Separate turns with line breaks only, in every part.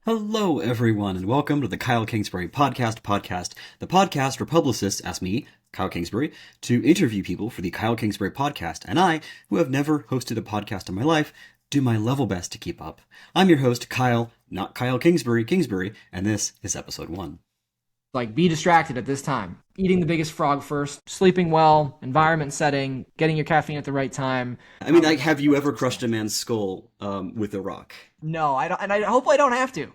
Hello, everyone, and welcome to the Kyle Kingsbury podcast, the podcast where publicists ask me, Kyle Kingsbury, to interview people for the Kyle Kingsbury podcast, and I, who have never hosted a podcast in my life, do my level best to keep up. I'm your host, Kyle, not Kyle Kingsbury, and this is episode 1.
Like, be distracted at this time. Eating the biggest frog first, sleeping well, environment setting, getting your caffeine at the right time.
I mean, have you ever crushed a man's skull with a rock?
No, I don't, and I hope I don't have to.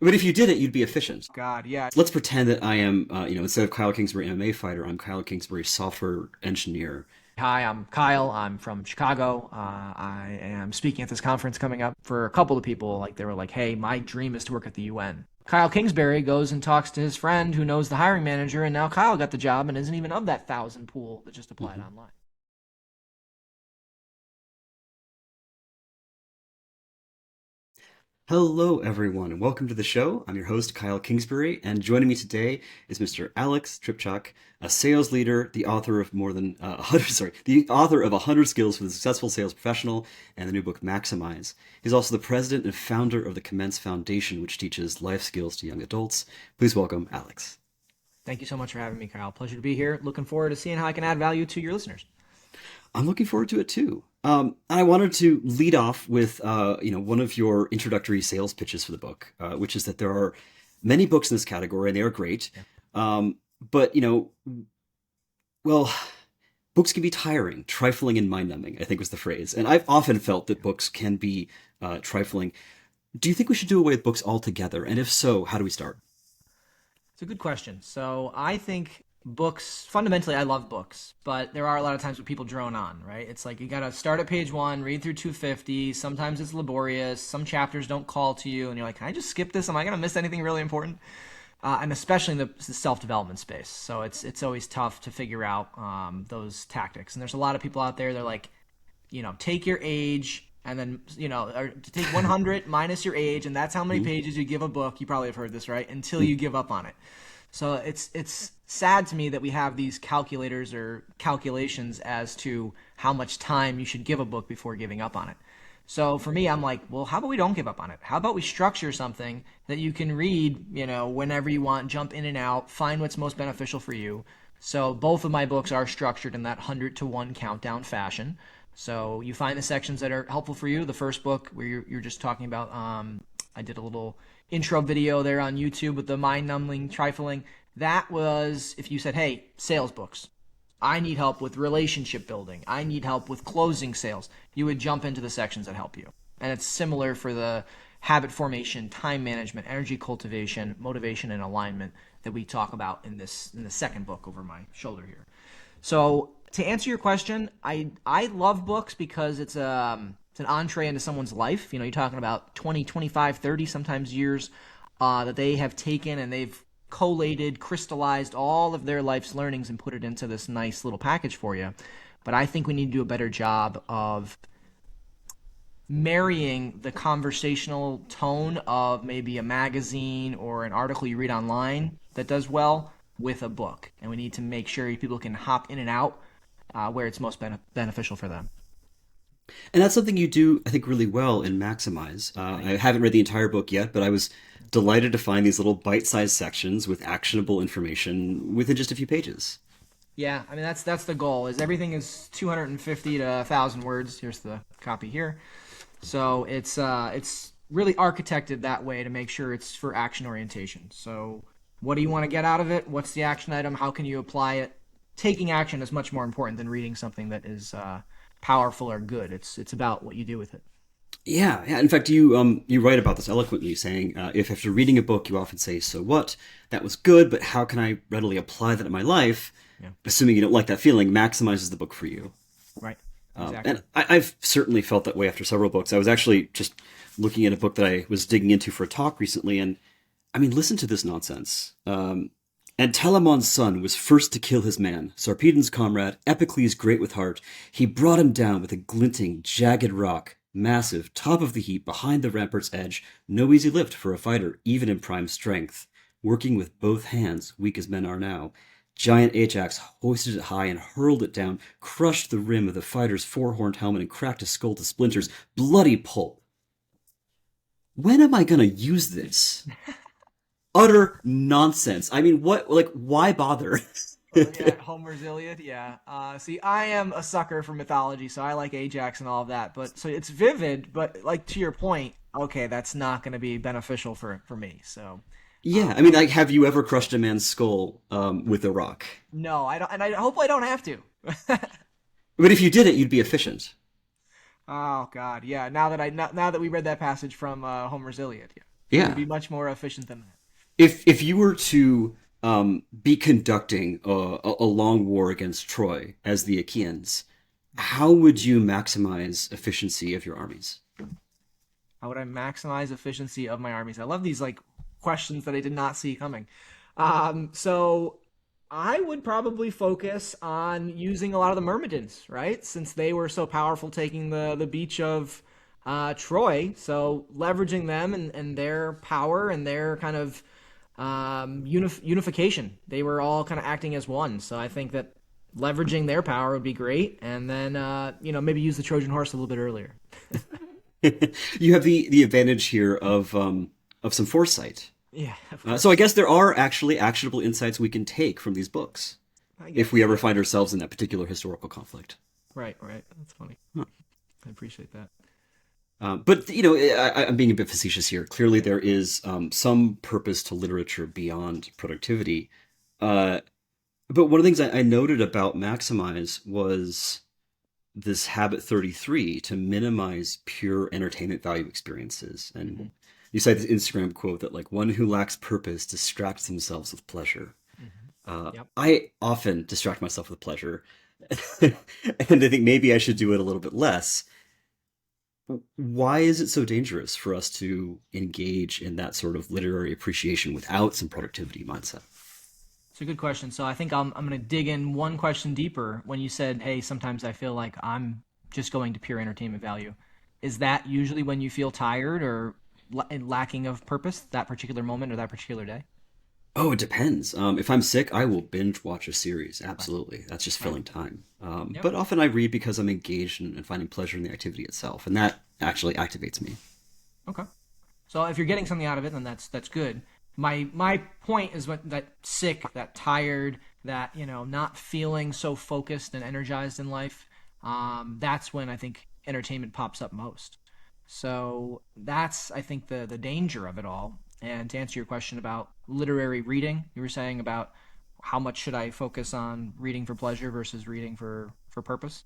But if you did it, you'd be efficient.
God, yeah.
Let's pretend that I am, instead of Kyle Kingsbury MMA fighter, I'm Kyle Kingsbury software engineer.
Hi, I'm Kyle. I'm from Chicago. I am speaking at this conference coming up. For a couple of people, like, they were like, hey, my dream is to work at the UN. Kyle Kingsbury goes and talks to his friend who knows the hiring manager, and now Kyle got the job and isn't even of that 1,000 pool that just applied online.
Hello, everyone, and welcome to the show. I'm your host, Kyle Kingsbury, and joining me today is Mr. Alex Dripchak, a sales leader, the author of the author of 100 Skills for the Successful Sales Professional and the new book Maximize. He's also the president and founder of the Commence Foundation, which teaches life skills to young adults. Please welcome Alex.
Thank you so much for having me, Kyle. Pleasure to be here. Looking forward to seeing how I can add value to your listeners.
I'm looking forward to it too. I wanted to lead off with, one of your introductory sales pitches for the book, which is that there are many books in this category, and they are great. Yeah. But books can be tiring, trifling, and mind-numbing, I think was the phrase. And I've often felt that books can be trifling. Do you think we should do away with books altogether? And if so, how do we start?
It's a good question. So I think books, fundamentally, I love books, but there are a lot of times when people drone on, right? It's like you got to start at page 1, read through 250. Sometimes it's laborious. Some chapters don't call to you, and you're like, can I just skip this? Am I going to miss anything really important? And especially in the self-development space. So it's always tough to figure out those tactics. And there's a lot of people out there, they're like, take your age and then, or to take 100 minus your age, and that's how many pages you give a book. You probably have heard this, right? Until you give up on it. So it's sad to me that we have these calculators or calculations as to how much time you should give a book before giving up on it. So for me, I'm like, well, how about we don't give up on it? How about we structure something that you can read, whenever you want, jump in and out, find what's most beneficial for you. So both of my books are structured in that 100 to 1 countdown fashion. So you find the sections that are helpful for you. The first book where you're just talking about, I did a little intro video there on YouTube with the mind-numbing trifling. That was if you said, hey, sales books, I need help with relationship building, I need help with closing sales, you would jump into the sections that help you. And it's similar for the habit formation, time management, energy cultivation, motivation, and alignment that we talk about in the second book over my shoulder here. So to answer your question, I love books because it's an entree into someone's life. You're talking about 20, 25, 30, sometimes years that they have taken, and they've collated, crystallized all of their life's learnings and put it into this nice little package for you. But I think we need to do a better job of marrying the conversational tone of maybe a magazine or an article you read online that does well with a book. And we need to make sure people can hop in and out where it's most beneficial for them.
And that's something you do, I think, really well in Maximize. I haven't read the entire book yet, but I was delighted to find these little bite-sized sections with actionable information within just a few pages.
Yeah, I mean, that's the goal, is everything is 250 to 1,000 words. Here's the copy here. So it's really architected that way to make sure it's for action orientation. So what do you want to get out of it? What's the action item? How can you apply it? Taking action is much more important than reading something that is powerful or good. It's about what you do with it.
Yeah. In fact, you write about this eloquently, saying if after reading a book you often say, "So what? That was good, but how can I readily apply that in my life?" Yeah. Assuming you don't like that feeling, Maximizes the book for you.
Right. Exactly.
And I've certainly felt that way after several books. I was actually just looking at a book that I was digging into for a talk recently, and I mean, listen to this nonsense. And Telamon's son was first to kill his man, Sarpedon's comrade, Epicles great with heart. He brought him down with a glinting, jagged rock, massive, top of the heap, behind the rampart's edge, no easy lift for a fighter, even in prime strength. Working with both hands, weak as men are now, giant Ajax hoisted it high and hurled it down, crushed the rim of the fighter's four-horned helmet and cracked his skull to splinters, bloody pulp. when am I gonna use this? Utter nonsense. I mean, what, like, why bother?
Yeah, Homer's Iliad. Yeah. See, I am a sucker for mythology, so I like Ajax and all of that. But so it's vivid, but like to your point, okay, that's not going to be beneficial for me. So,
Yeah, I mean, like, have you ever crushed a man's skull with a rock?
no, I don't, and I hope I don't have to.
But if you did it, you'd be efficient.
Oh God, yeah. Now that we read that passage from Homer's Iliad, yeah, it would
Yeah.
be much more efficient than that.
If you were to be conducting a long war against Troy as the Achaeans, how would you maximize efficiency of your armies?
How would I maximize efficiency of my armies? I love these like questions that I did not see coming. So I would probably focus on using a lot of the Myrmidons, right? Since they were so powerful taking the beach of Troy. So leveraging them and their power and their kind of unification. They were all kind of acting as one. So I think that leveraging their power would be great. And then, maybe use the Trojan horse a little bit earlier.
You have the advantage here of some foresight.
Yeah, of
So I
course.
guess there are actually actionable insights we can take from these books
I
if we
guess.
ever find ourselves in that particular historical conflict.
Right, right. That's funny. I appreciate that.
But I'm being a bit facetious here. Clearly, there is some purpose to literature beyond productivity. Uh, but one of the things I noted about Maximize was this habit 33 to minimize pure entertainment value experiences.
Hmm.
And you cite this Instagram quote that like one who lacks purpose distracts themselves with pleasure.
Hmm. Yep.
I often distract myself with pleasure, and I think maybe I should do it a little bit less. Why is it so dangerous for us to engage in that sort of literary appreciation without some productivity mindset?
It's a good question. So I think I'm going to dig in one question deeper when you said, hey, sometimes I feel like I'm just going to pure entertainment value. Is that usually when you feel tired or lacking of purpose that particular moment or that particular day?
Oh, it depends. If I'm sick, I will binge watch a series.
Right,
Absolutely. That's just
right.
filling time.
Yep.
But often I read because I'm engaged and finding pleasure in the activity itself, and that actually activates me.
Okay. So if you're getting something out of it, then that's good. My point is what that sick, that tired, that not feeling so focused and energized in life. That's when I think entertainment pops up most. So that's I think the danger of it all. And to answer your question about literary reading, you were saying about how much should I focus on reading for pleasure versus reading for purpose?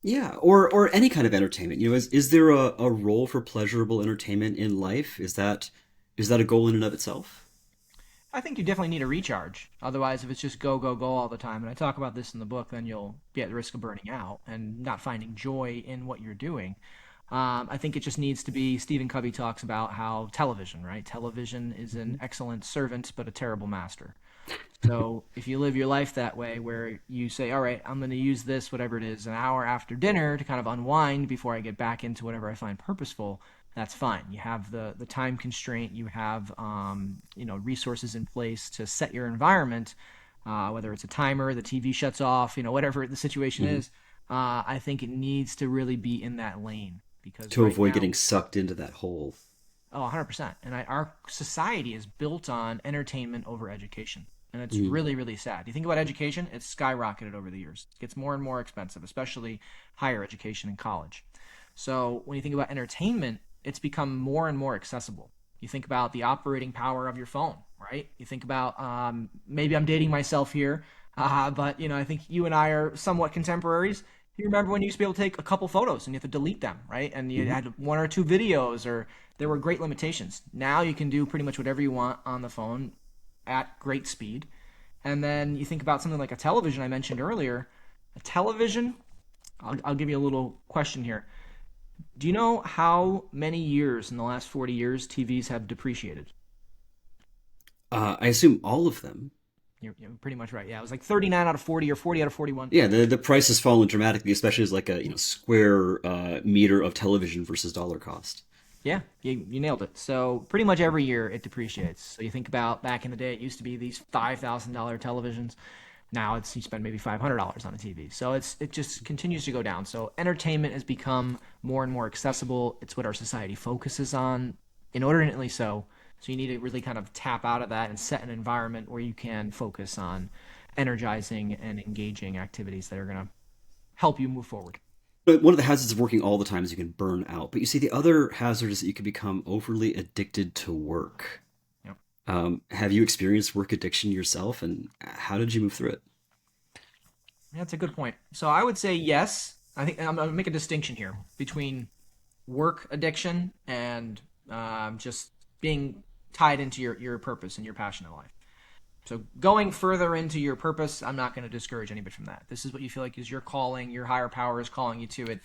Yeah, or any kind of entertainment. Is there a role for pleasurable entertainment in life? Is that a goal in and of itself?
I think you definitely need a recharge. Otherwise, if it's just go, go, go all the time, and I talk about this in the book, then you'll be at the risk of burning out and not finding joy in what you're doing. I think it just needs to be. Stephen Covey talks about how television, right? Television is an excellent servant, but a terrible master. So if you live your life that way, where you say, all right, I'm going to use this, whatever it is, an hour after dinner to kind of unwind before I get back into whatever I find purposeful, that's fine. You have the time constraint, you have resources in place to set your environment, whether it's a timer, the TV shuts off, whatever the situation
Mhm.
is. I think it needs to really be in that lane because
To
right
avoid
now,
getting sucked into that hole.
oh, 100%. And our society is built on entertainment over education. And it's
Mm.
really, really sad. You think about education, it's skyrocketed over the years. It gets more and more expensive, especially higher education in college. So when you think about entertainment, it's become more and more accessible. You think about the operating power of your phone, right? You think about maybe I'm dating myself here, but I think you and I are somewhat contemporaries. You remember when you used to be able to take a couple photos and you have to delete them, right? And you
Mhm.
had one or two videos, or there were great limitations. Now you can do pretty much whatever you want on the phone at great speed. And then you think about something like a television I mentioned earlier. A television, I'll give you a little question here. Do you know how many years in the last 40 years TVs have depreciated?
I assume all of them.
You're pretty much right. Yeah, it was like 39 out of 40 or 40 out of 41.
Yeah, the price has fallen dramatically, especially as like a square meter of television versus dollar cost.
Yeah, you nailed it. So pretty much every year it depreciates. So you think about back in the day, it used to be these $5,000 televisions. Now it's you spend maybe $500 on a TV. So it just continues to go down. So entertainment has become more and more accessible. It's what our society focuses on. inordinately so. So you need to really kind of tap out of that and set an environment where you can focus on energizing and engaging activities that are going to help you move forward.
But one of the hazards of working all the time is you can burn out. But you see, the other hazard is that you can become overly addicted to work.
Yep.
Have you experienced work addiction yourself, and how did you move through it?
That's a good point. So I would say yes. I think I'm going to make a distinction here between work addiction and just being tied into your purpose and your passion in life. So going further into your purpose, I'm not going to discourage anybody from that. This is what you feel like is your calling. Your higher power is calling you to it.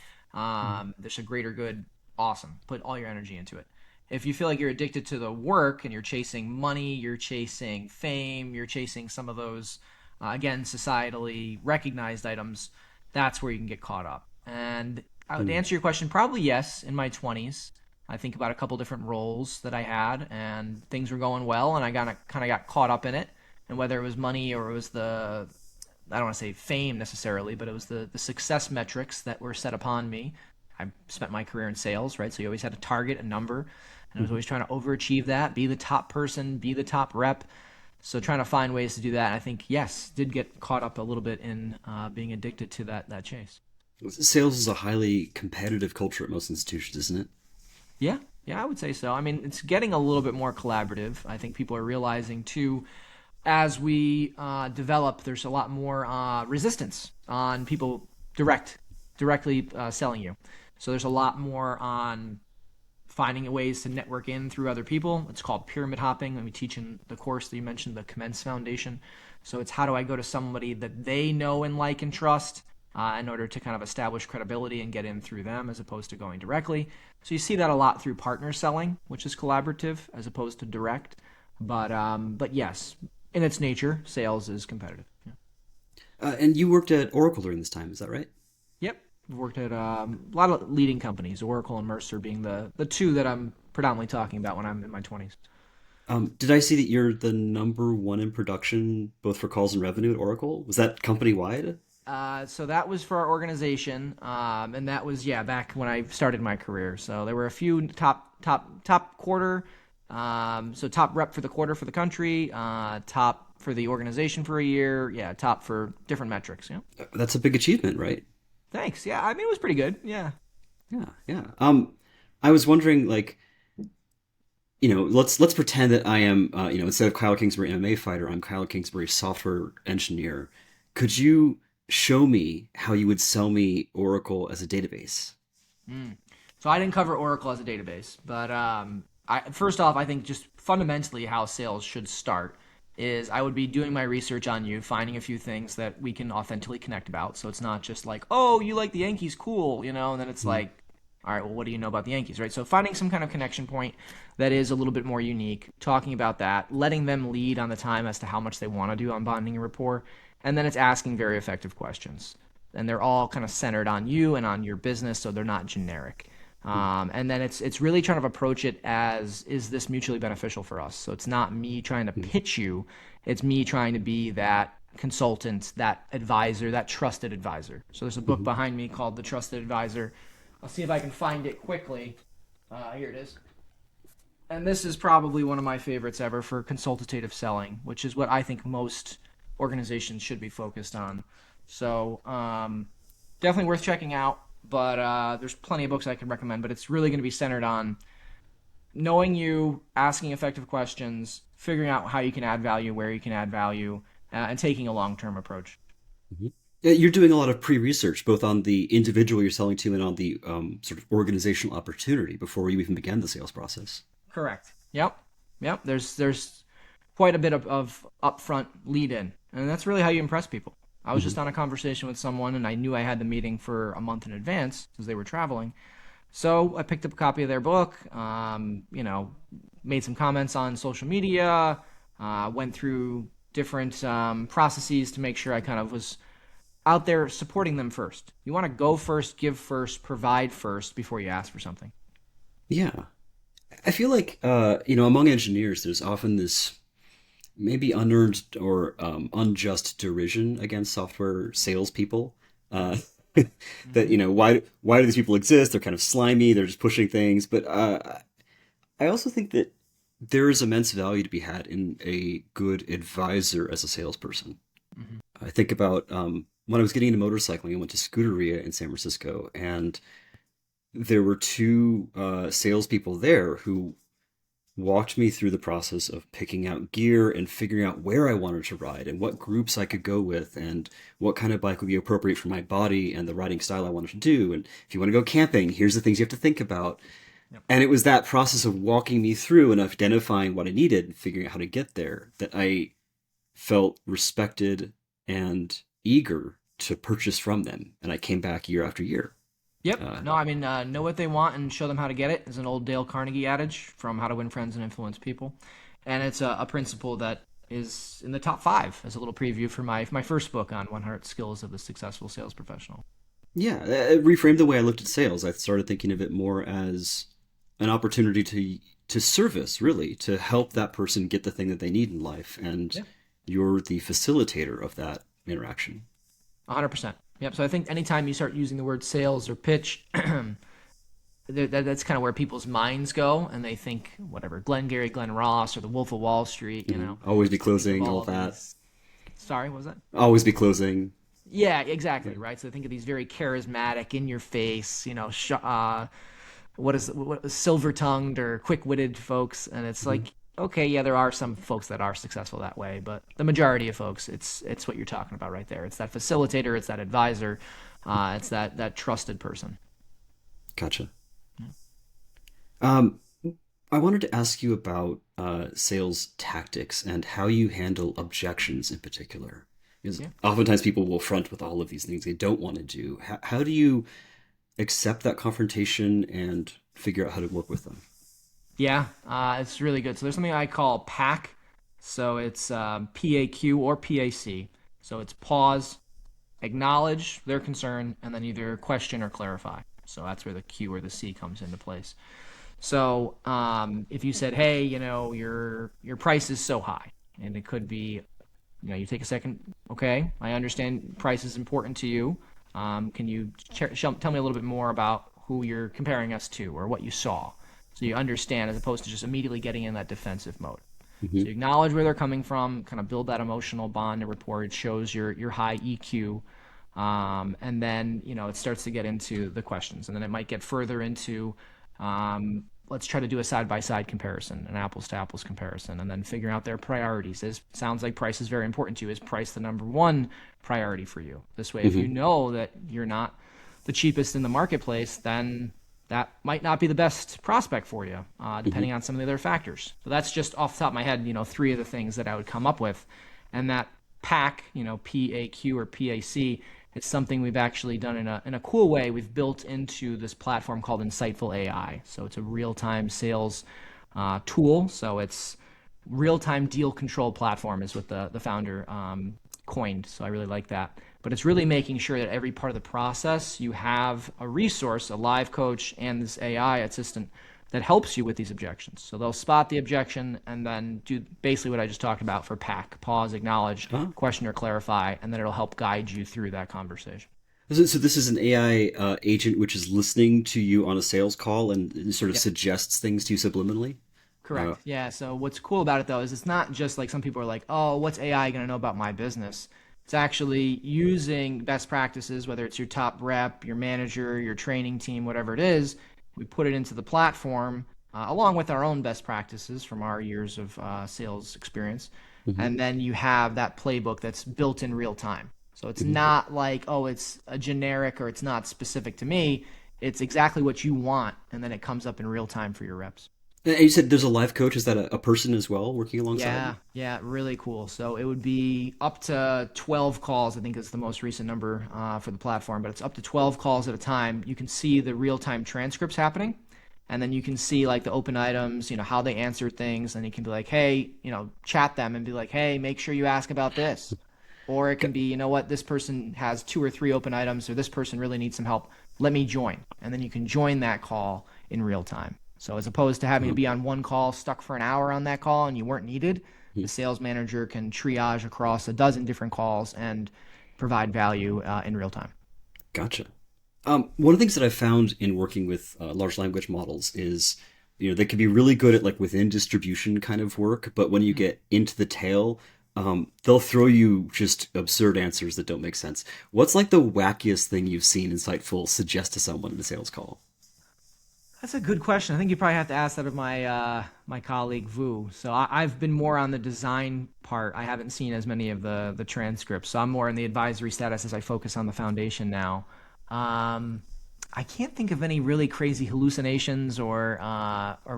There's a greater good. Awesome. Put all your energy into it. If you feel like you're addicted to the work and you're chasing money, you're chasing fame, you're chasing some of those, again, societally recognized items, that's where you can get caught up. And I would answer your question probably yes in my 20s. I think about a couple different roles that I had, and things were going well, and I kind of got caught up in it. And whether it was money or it was I don't want to say fame necessarily, but it was the success metrics that were set upon me. I spent my career in sales, right? So you always had a target, a number, and I was always trying to overachieve that, be the top person, be the top rep. So trying to find ways to do that. I think, yes, did get caught up a little bit in being addicted to that chase.
Sales is a highly competitive culture at most institutions, isn't it?
Yeah, yeah, I would say so. I mean, it's getting a little bit more collaborative. I think people are realizing too, as we develop, there's a lot more resistance on people directly selling you. So there's a lot more on finding ways to network in through other people. It's called pyramid hopping. We teach in the course that you mentioned, the Commence Foundation. So it's how do I go to somebody that they know and like and trust in order to kind of establish credibility and get in through them as opposed to going directly. So you see that a lot through partner selling, which is collaborative as opposed to direct. But yes, in its nature, sales is competitive. Yeah.
And you worked at Oracle during this time, is that right?
Yep. I've worked at a lot of leading companies, Oracle and Mercer being the two that I'm predominantly talking about when I'm in my 20s.
Did I see that you're the number one in production, both for calls and revenue at Oracle? Was that company wide?
So that was for our organization, and that was back when I started my career. So there were a few top quarter, so top rep for the quarter for the country, top for the organization for a year, top for different metrics. Yeah,
That's a big achievement, right?
thanks. Yeah, I mean it was pretty good. Yeah.
Yeah, yeah. I was wondering, like, let's pretend that I am, instead of Kyle Kingsbury MMA fighter, I'm Kyle Kingsbury software engineer. Could you show me how you would sell me Oracle as a database?
So I didn't cover Oracle as a database, but first off, I think just fundamentally how sales should start is I would be doing my research on you, finding a few things that we can authentically connect about. So it's not just like, oh, you like the Yankees, cool, and then it's like, all right, well, what do you know about the Yankees, right? So finding some kind of connection point that is a little bit more unique, talking about that, letting them lead on the time as to how much they want to do on bonding and rapport, and then it's asking very effective questions. And they're all kind of centered on you and on your business, so they're not generic. And then it's really trying to approach it as, is this mutually beneficial for us? So it's not me trying to pitch you. It's me trying to be that consultant, that advisor, that trusted advisor. So there's a book behind me called The Trusted Advisor. I'll see if I can find it quickly. Here it is. And this is probably one of my favorites ever for consultative selling, which is what I think most organizations should be focused on. So definitely worth checking out. But there's plenty of books I can recommend, but it's really going to be centered on knowing you, asking effective questions, figuring out how you can add value, where you can add value, and taking a long-term approach.
Yeah, you're doing a lot of pre-research, both on the individual you're selling to and on the sort of organizational opportunity before you even begin the sales process.
Correct. Yep. There's quite a bit of upfront lead-in, and that's really how you impress people. I was just on a conversation with someone, and I knew I had the meeting for a month in advance because they were traveling. So I picked up a copy of their book, made some comments on social media, went through different processes to make sure I kind of was out there supporting them first. You want to go first, give first, provide first before you ask for something.
Yeah. I feel like, among engineers, there's often this maybe unearned or unjust derision against software salespeople. That why do these people exist? They're kind of slimy. They're just pushing things. But I also think that there is immense value to be had in a good advisor as a salesperson.
Hmm.
I think about when I was getting into motorcycling, I went to Scuderia in San Francisco, and there were two salespeople there who walked me through the process of picking out gear and figuring out where I wanted to ride and what groups I could go with and what kind of bike would be appropriate for my body and the riding style I wanted to do. And if you want to go camping, here's the things you have to think about.
Yep.
And it was that process of walking me through and identifying what I needed and figuring out how to get there that I felt respected and eager to purchase from them. And I came back year after year.
Yep.
Uh,
No, I mean, know what they want and show them how to get it is an old Dale Carnegie adage from How to Win Friends and Influence People. And it's a principle that is in the top five as a little preview for my first book on 100 Skills of the Successful Sales Professional.
yeah, it reframed the way I looked at sales. I started thinking of it more as an opportunity to service, really, to help that person get the thing that they need in life, and
Yeah.
you're the facilitator of that interaction.
100%. Yep. So I think anytime you start using the word sales or pitch, that's kind of where people's minds go, and they think whatever Glengarry Glen Ross or the Wolf of Wall Street.
Always be
They think of
closing, all
all
of
of
that.
these. Sorry, what was that?
Always be closing.
Yeah, exactly. Right. So think of these very charismatic, in your face, what is silver tongued or quick witted folks, and it's
Mm-hmm.
like, okay, yeah, there are some folks that are successful that way, but the majority of folks, it's what you're talking about right there. It's that facilitator, it's that advisor, it's that trusted person.
Gotcha. Um, I wanted to ask you about sales tactics and how you handle objections in particular. Because
Yeah.
oftentimes people will front with all of these things they don't want to do. How do you accept that confrontation and figure out how to work with them?
Yeah, it's really good. So there's something I call PAC. So it's PAQ or PAC. So it's pause, acknowledge their concern, and then either question or clarify. So that's where the Q or the C comes into place. So if you said, "Hey, your price is so high," and it could be, you take a second. Okay, I understand price is important to you. Can you tell me a little bit more about who you're comparing us to or what you saw, so you understand as opposed to just immediately getting in that defensive mode. So
Hmm.
you acknowledge where they're coming from, kind of build that emotional bond and rapport. It shows your high EQ, and then it starts to get into the questions, and then it might get further into let's try to do a side by side comparison, an apples to apples comparison, and then figuring out their priorities. It sounds like price is very important to you. Is price the number one priority for you? This way, if you
Hmm.
know that you're not the cheapest in the marketplace, then that might not be the best prospect for you,
Hmm.
depending on some of the other factors. So that's just off the top of my head, three of the things that I would come up with. And that PAC, PAQ or PAC, is something we've actually done in a cool way. We've built into this platform called Insightful AI. So it's a real-time sales tool. So it's real-time deal control platform is what the founder coined. So I really like that. But it's really making sure that every part of the process you have a resource, a live coach, and this AI assistant that helps you with these objections. So they'll spot the objection and then do basically what I just talked about for PAC: pause, acknowledge,
Ah.
question or clarify, and then it'll help guide you through that conversation.
So this is an AI agent which is listening to you on a sales call and sort of
Yep.
suggests things to you subliminally. Uh,
Correct. Yeah. So what's cool about it though is it's not just like some people are like, oh, what's AI going to know about my business? It's actually using best practices, whether it's your top rep, your manager, your training team, whatever it is. We put it into the platform along with our own best practices from our years of sales experience.
mhm,
And then you have that playbook that's built in real time. So it's
mhm.
not like, oh, it's a generic or it's not specific to me. It's exactly what you want. And then it comes up in real time for your reps.
And you said there's a live coach. Is that a person as well working alongside?
Yeah, yeah, really cool. So it would be up to 12 calls, I think is the most recent number for the platform, but it's up to 12 calls at a time. You can see the real-time transcripts happening, and then you can see like the open items, how they answer things, and you can be like, hey, chat them and be like, hey, make sure you ask about this. Or it can be, what, this person has two or three open items, or this person really needs some help. Let me join. And then you can join that call in real time. So as opposed to having to
Um,
be on one call, stuck for an hour on that call, and you weren't needed, the sales manager can triage across a dozen different calls and provide value in real time.
Gotcha. One of the things that I've found in working with large language models is they can be really good at like within distribution kind of work, but when you get into the tail, they'll throw you just absurd answers that don't make sense. What's like the wackiest thing you've seen Insightful suggest to someone in a sales call?
That's a good question. I think you probably have to ask that of my colleague Vu. So I've been more on the design part. I haven't seen as many of the transcripts. So I'm more in the advisory status as I focus on the foundation now. Um, I can't think of any really crazy hallucinations or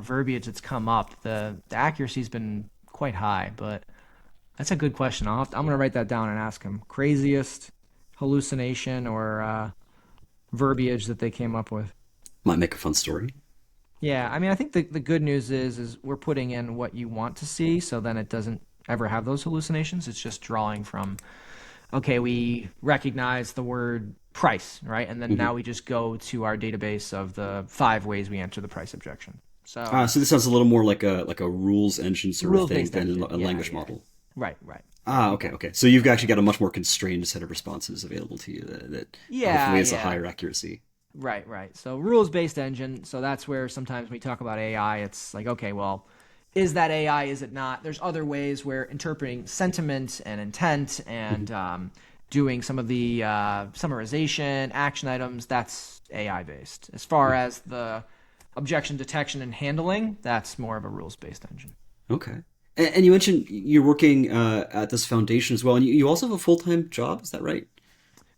verbiage that's come up. The accuracy's been quite high, but that's a good question. I'm gonna write that down and ask him. Craziest hallucination or verbiage that they came up with.
Might make a fun story.
Yeah, I mean, I think the good news is we're putting in what you want to see, so then it doesn't ever have those hallucinations. It's just drawing from, okay, we recognize the word price, right? And then
Hmm.
now we just go to our database of the 5 ways we answer the price objection. So
So this sounds a little more like a rules engine sort of thing
rules-based
than
engine.
a
Yeah,
language
yeah.
model.
Right, right.
Okay, okay. So you've actually got a much more constrained set of responses available to you that
Yeah,
hopefully is a
yeah.
higher accuracy.
Right, right. So rules-based engine. So that's where sometimes when we talk about AI, it's like, okay, well, is that AI? Is it not? There's other ways where interpreting sentiment and intent
Hmm.
and doing some of the summarization, action items, that's AI based. As far as the objection detection and handling, that's more of a rules-based engine.
Okay. And you mentioned you're working at this foundation as well, and you also have a full-time job. Is that right?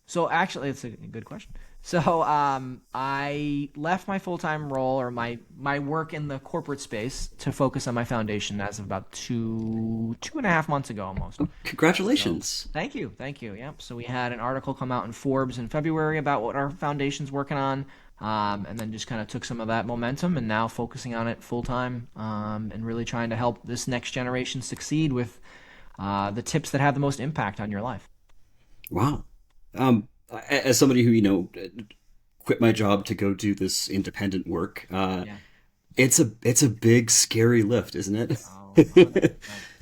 So actually, it's a good question. So I left my full time role or my work in the corporate space to focus on my foundation as of about 2.5 months ago almost. So
Congratulations.
thank you. Yep. So we had an article come out in Forbes in February about what our foundation's working on, and then just kind of took some of that momentum and now focusing on it full time, and really trying to help this next generation succeed with the tips that have the most impact on your life.
Wow. As somebody who quit my job to go do this independent work,
Yeah.
it's a big scary lift, isn't
Oh,
it?
100%.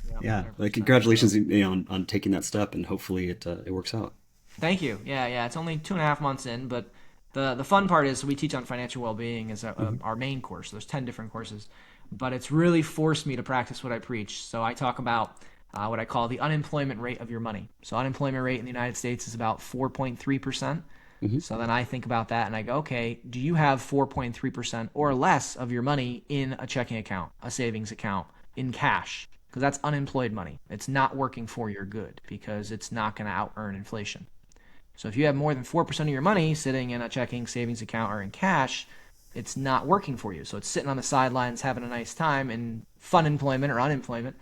Yep,
Yeah. Like
100%. So
congratulations, on taking that step, and hopefully it works out.
thank you. Yeah, yeah. It's only 2.5 months in, but the fun part is we teach on financial well-being as
Hmm.
our main course. There's 10 different courses, but it's really forced me to practice what I preach. So I talk about what I call the unemployment rate of your money. So unemployment rate in the United States is about 4.3%.
Hmm.
So then I think about that and I go, okay, do you have 4.3% or less of your money in a checking account, a savings account, in cash? Because that's unemployed money. It's not working for your good because it's not going to out earn inflation. So if you have more than 4% of your money sitting in a checking, savings account, or in cash, it's not working for you. So it's sitting on the sidelines having a nice time in fun employment or unemployment.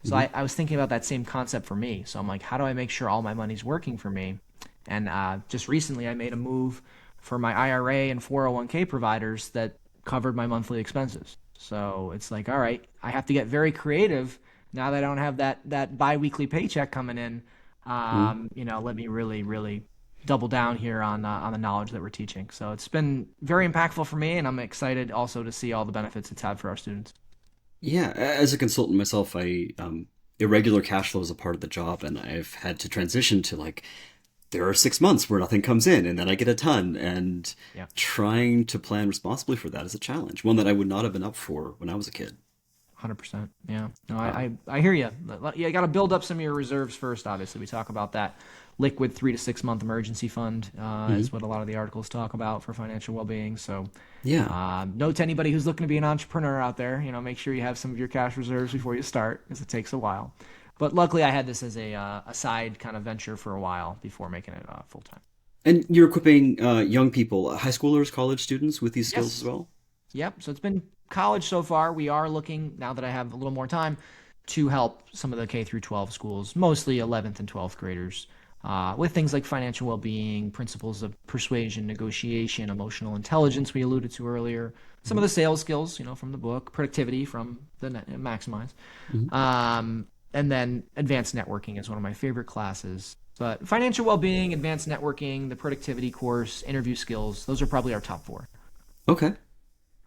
So
Hmm.
I was thinking about that same concept for me. So I'm like, how do I make sure all my money's working for me? And just recently, I made a move for my IRA and 401k providers that covered my monthly expenses. So it's like, all right, I have to get very creative now that I don't have that biweekly paycheck coming in.
Hmm.
Let me really, really double down here on the knowledge that we're teaching. So it's been very impactful for me, and I'm excited also to see all the benefits it's had for our students.
Yeah. As a consultant myself, I irregular cash flow is a part of the job, and I've had to transition to like there are 6 months where nothing comes in, and then I get a ton, and
Yeah.
trying to plan responsibly for that is a challenge, one that I would not have been up for when I was a kid.
100%. Yeah. No, I,
Uh,
I, I hear you. You got to build up some of your reserves first, obviously. We talk about that liquid 3 to 6 month emergency fund,
mhm.
is what a lot of the articles talk about for financial well being. So,
Yeah.
note to anybody who's looking to be an entrepreneur out there, make sure you have some of your cash reserves before you start, because it takes a while. But luckily, I had this as a side kind of venture for a while before making it full time.
And you're equipping young people, high schoolers, college students with these skills as
Yes.
well?
Yep. So it's been college so far. We are looking, now that I have a little more time, to help some of the K through 12 schools, mostly 11th and 12th graders, with things like financial well-being, principles of persuasion, negotiation, emotional intelligence we alluded to earlier, some of
Mhm.
the sales skills, from the book, productivity from the Maximize,
Mhm.
and then advanced networking is one of my favorite classes. But financial well-being, advanced networking, the productivity course, interview skills, those are probably our top four.
Okay.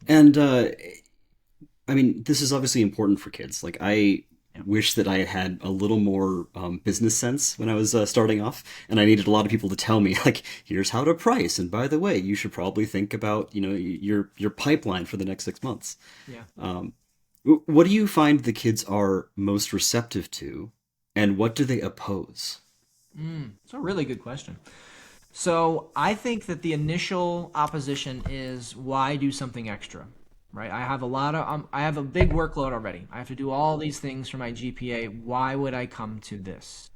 And I mean, this is obviously important for kids. Like I wish that I had a little more business sense when I was starting off, and I needed a lot of people to tell me like, here's how to price, and by the way, you should probably think about your pipeline for the next 6 months.
Yeah.
What do you find the kids are most receptive to, and what do they oppose?
It's a really good question. So I think that the initial opposition is why do something extra, right? I have a big workload already. I have to do all these things for my GPA. Why would I come to this?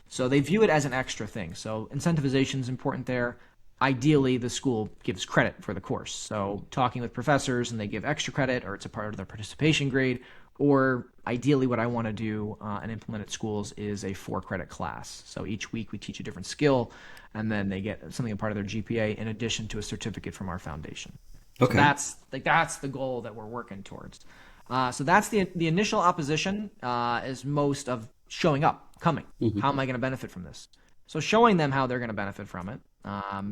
So they view it as an extra thing. So incentivization is important there. Ideally, the school gives credit for the course. So talking with professors and they give extra credit, or it's a part of their participation grade, or ideally what I want to do and implement at schools is a 4 credit class. So each week we teach a different skill, and then they get something a part of their GPA in addition to a certificate from our foundation. So
Okay.
that's the goal that we're working towards. So that's the initial opposition is most of showing up, coming. How am I going to benefit from this? So showing them how they're going to benefit from it,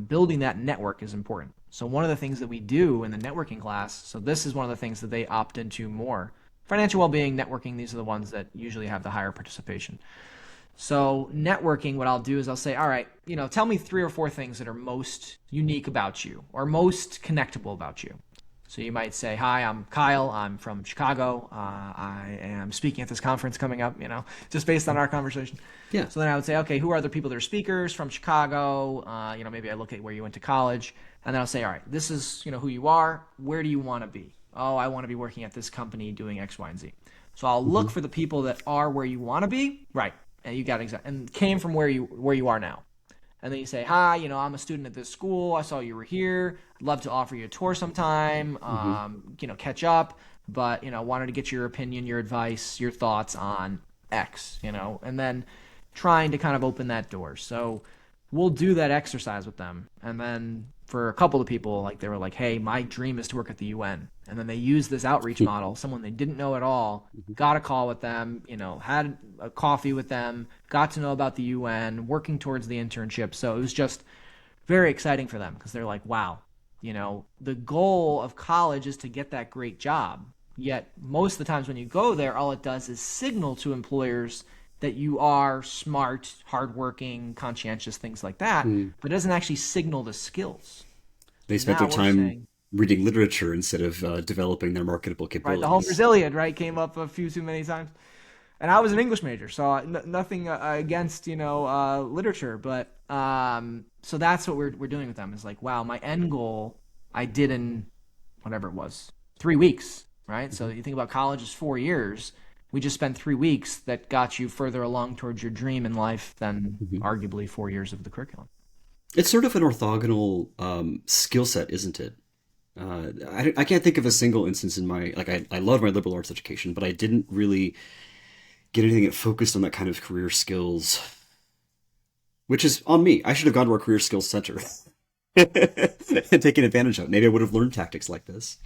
building that network is important. So one of the things that we do in the networking class, so this is one of the things that they opt into more. Financial well-being, networking, these are the ones that usually have the higher participation. So networking, what I'll do is I'll say, all right, tell me 3 or 4 things that are most unique about you or most connectable about you. So you might say, hi, I'm Kyle. I'm from Chicago. I am speaking at this conference coming up, just based on our conversation.
Yeah.
So then I would say, okay, who are other people that are speakers from Chicago? Maybe I look at where you went to college. And then I'll say, all right, this is, who you are. Where do you want to be? Oh, I want to be working at this company doing X, Y, and Z. So I'll look for the people that are where you want to be. Right. And you got and came from where you are now. And then you say, hi, I'm a student at this school. I saw you were here. I'd love to offer you a tour sometime, catch up. But, wanted to get your opinion, your advice, your thoughts on X, and then trying to kind of open that door. So we'll do that exercise with them. And then for a couple of people, like they were like, hey, my dream is to work at the UN. And then they use this outreach model, someone they didn't know at all, got a call with them, had a coffee with them, got to know about the UN, working towards the internship. So it was just very exciting for them because they're like, wow, the goal of college is to get that great job. Yet most of the times when you go there, all it does is signal to employers that you are smart, hardworking, conscientious, things like that, but it doesn't actually signal the skills.
They spent
Now
their
we're
time
saying,
reading literature instead of developing their marketable
right, the whole
capabilities.
Brazilian, right, came up a few too many times. And I was an English major, so nothing against, literature, but so that's what we're doing with them is like, wow, my end goal I did in whatever it was, 3 weeks, right? So you think about college is 4 years. We just spent 3 weeks that got you further along towards your dream in life than arguably 4 years of the curriculum.
It's sort of an orthogonal skill set, isn't it? I can't think of a single instance in I love my liberal arts education, but I didn't really get anything that focused on that kind of career skills, which is on me. I should have gone to our career skills center and taken advantage of it. Maybe I would have learned tactics like this.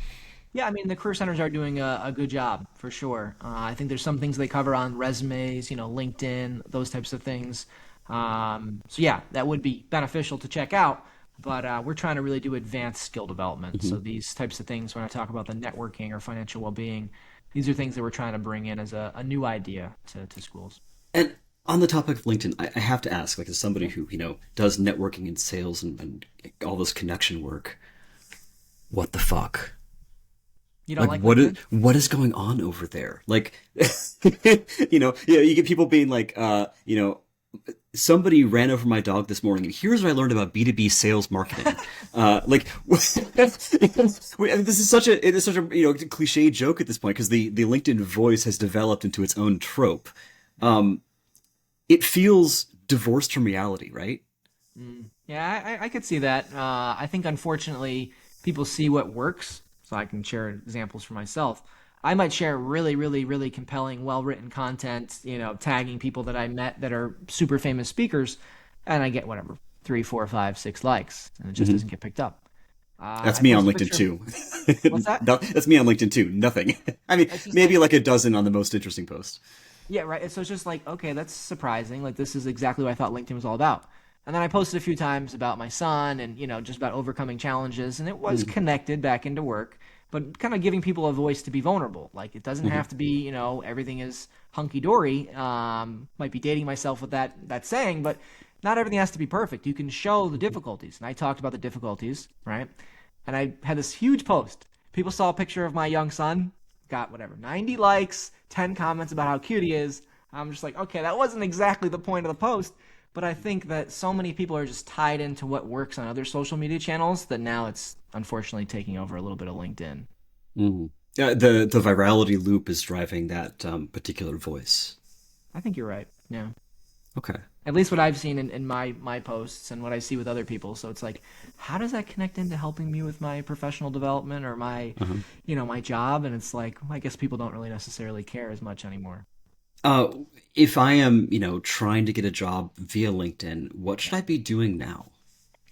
Yeah, I mean, the career centers are doing a good job for sure. I think there's some things they cover on resumes, LinkedIn, those types of things. So yeah, that would be beneficial to check out. But we're trying to really do advanced skill development. So these types of things, when I talk about the networking or financial well-being, these are things that we're trying to bring in as a new idea to schools.
And on the topic of LinkedIn, I have to ask, like, as somebody who, does networking and sales and all this connection work, what the fuck?
You don't
Like,
like LinkedIn?
what is going on over there? Like, you get people being like, somebody ran over my dog this morning, and here's what I learned about B2B sales marketing. This is such a cliche joke at this point because the LinkedIn voice has developed into its own trope. It feels divorced from reality, right?
Yeah, I could see that. I think unfortunately people see what works, so I can share examples for myself. I might share really, really, really compelling, well-written content, tagging people that I met that are super famous speakers, and I get whatever, 3, 4, 5, 6 likes, and it just doesn't get picked up.
That's
I
me on
post a
LinkedIn
picture.
too.
What's that?
That's me on LinkedIn too. Nothing. I mean,
It's just
maybe
like,
like a dozen on the most interesting posts.
yeah, right. So it's just like, okay, that's surprising. Like this is exactly what I thought LinkedIn was all about. And then I posted a few times about my son and, just about overcoming challenges, and it was connected back into work. but kind of giving people a voice to be vulnerable. Like it doesn't have to be, everything is hunky dory. Might be dating myself with that saying, but not everything has to be perfect. You can show the difficulties, and I talked about the difficulties, right? And I had this huge post. People saw a picture of my young son, got whatever 90 likes, 10 comments about how cute he is. I'm just like, okay, that wasn't exactly the point of the post. But I think that so many people are just tied into what works on other social media channels that now it's unfortunately taking over a little bit of LinkedIn.
Mm. Yeah, the virality loop is driving that particular voice.
I think you're right. Yeah.
Okay.
At least what I've seen in my posts and what I see with other people. So it's like, how does that connect into helping me with my professional development or my, my job? And it's like, well, I guess people don't really necessarily care as much anymore.
Uh, if I am, trying to get a job via LinkedIn, what should I be doing now?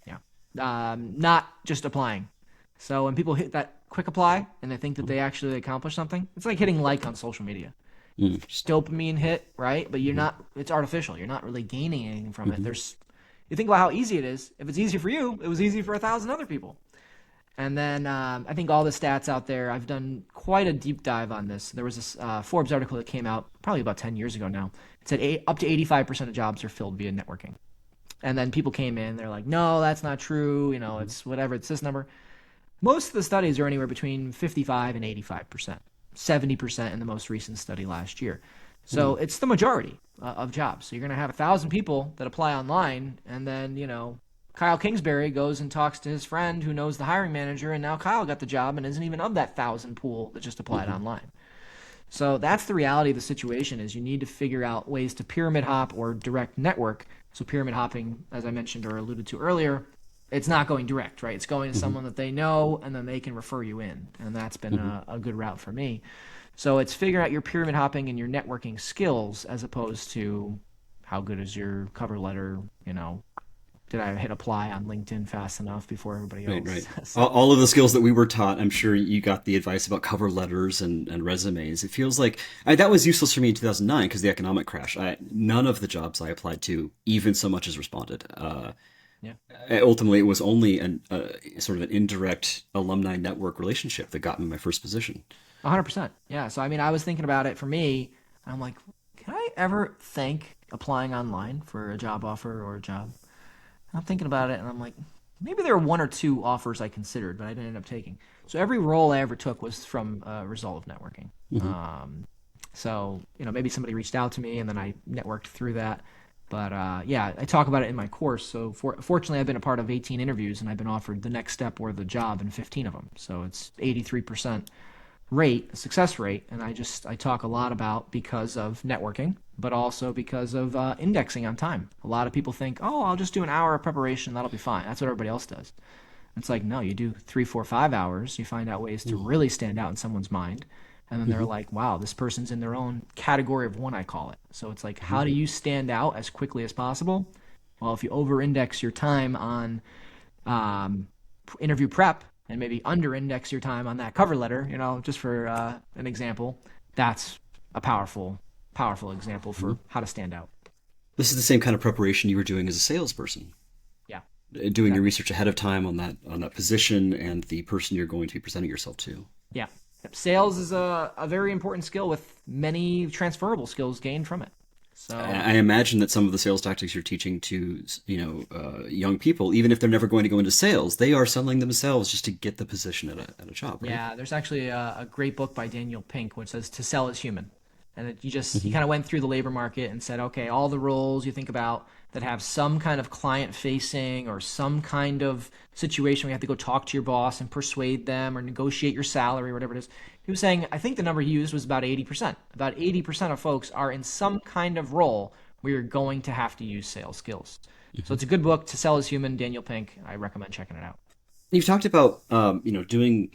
Yeah. Not just applying. So when people hit that quick apply and they think that they actually accomplish something, it's like hitting like on social media.
Mm.
Just dopamine hit, right? But you're not, it's artificial. You're not really gaining anything from it. You think about how easy it is. If it's easy for you, it was easy for 1,000 other people. And then I think all the stats out there, I've done quite a deep dive on this. There was this Forbes article that came out probably about 10 years ago now. It said up to 85% of jobs are filled via networking. And then people came in, they're like, no, that's not true. It's whatever, it's this number. Most of the studies are anywhere between 55 and 85%, 70% in the most recent study last year. So it's the majority of jobs. So you're going to have 1,000 people that apply online, and then, Kyle Kingsbury goes and talks to his friend who knows the hiring manager, and now Kyle got the job and isn't even of that 1,000 pool that just applied online. So that's the reality of the situation is you need to figure out ways to pyramid hop or direct network. So pyramid hopping, as I mentioned or alluded to earlier, it's not going direct, right? It's going to someone that they know, and then they can refer you in. And that's been a good route for me. So it's figuring out your pyramid hopping and your networking skills as opposed to how good is your cover letter, did I hit apply on LinkedIn fast enough before everybody else?
Right. All of the skills that we were taught, I'm sure you got the advice about cover letters and resumes. It feels like that was useless for me in 2009 because of the economic crash. None of the jobs I applied to even so much as responded.
Yeah.
Ultimately, it was only sort of an indirect alumni network relationship that got me my first position.
100%. Yeah. So, I was thinking about it for me. I'm like, can I ever think applying online for a job offer or a job? I'm thinking about it, and I'm like, maybe there were one or two offers I considered, but I didn't end up taking. So every role I ever took was from a result of networking. So, maybe somebody reached out to me, and then I networked through that. But, yeah, I talk about it in my course. So fortunately, I've been a part of 18 interviews, and I've been offered the next step or the job in 15 of them. So it's 83% success rate. And I talk a lot about because of networking, but also because of indexing on time. A lot of people think, oh, I'll just do an hour of preparation. That'll be fine. That's what everybody else does. It's like, no, you do 3, 4, 5 hours. You find out ways to really stand out in someone's mind. And then they're like, wow, this person's in their own category of one, I call it. So it's like, how do you stand out as quickly as possible? Well, if you over-index your time on interview prep and maybe under-index your time on that cover letter, just for an example, that's a powerful example for how to stand out.
This is the same kind of preparation you were doing as a salesperson.
Yeah.
Doing your research ahead of time on that position and the person you're going to be presenting yourself to.
Yeah. Sales is a very important skill with many transferable skills gained from it. So
I imagine that some of the sales tactics you're teaching to young people, even if they're never going to go into sales, they are selling themselves just to get the position at a job. Right?
Yeah, there's actually a great book by Daniel Pink which says "To Sell is Human," and he kind of went through the labor market and said, okay, all the roles you think about that have some kind of client facing or some kind of situation where you have to go talk to your boss and persuade them or negotiate your salary or whatever it is. He was saying, I think the number he used was about 80%. About 80% of folks are in some kind of role where you're going to have to use sales skills. So it's a good book, To Sell is Human, Daniel Pink. I recommend checking it out.
You've talked about, doing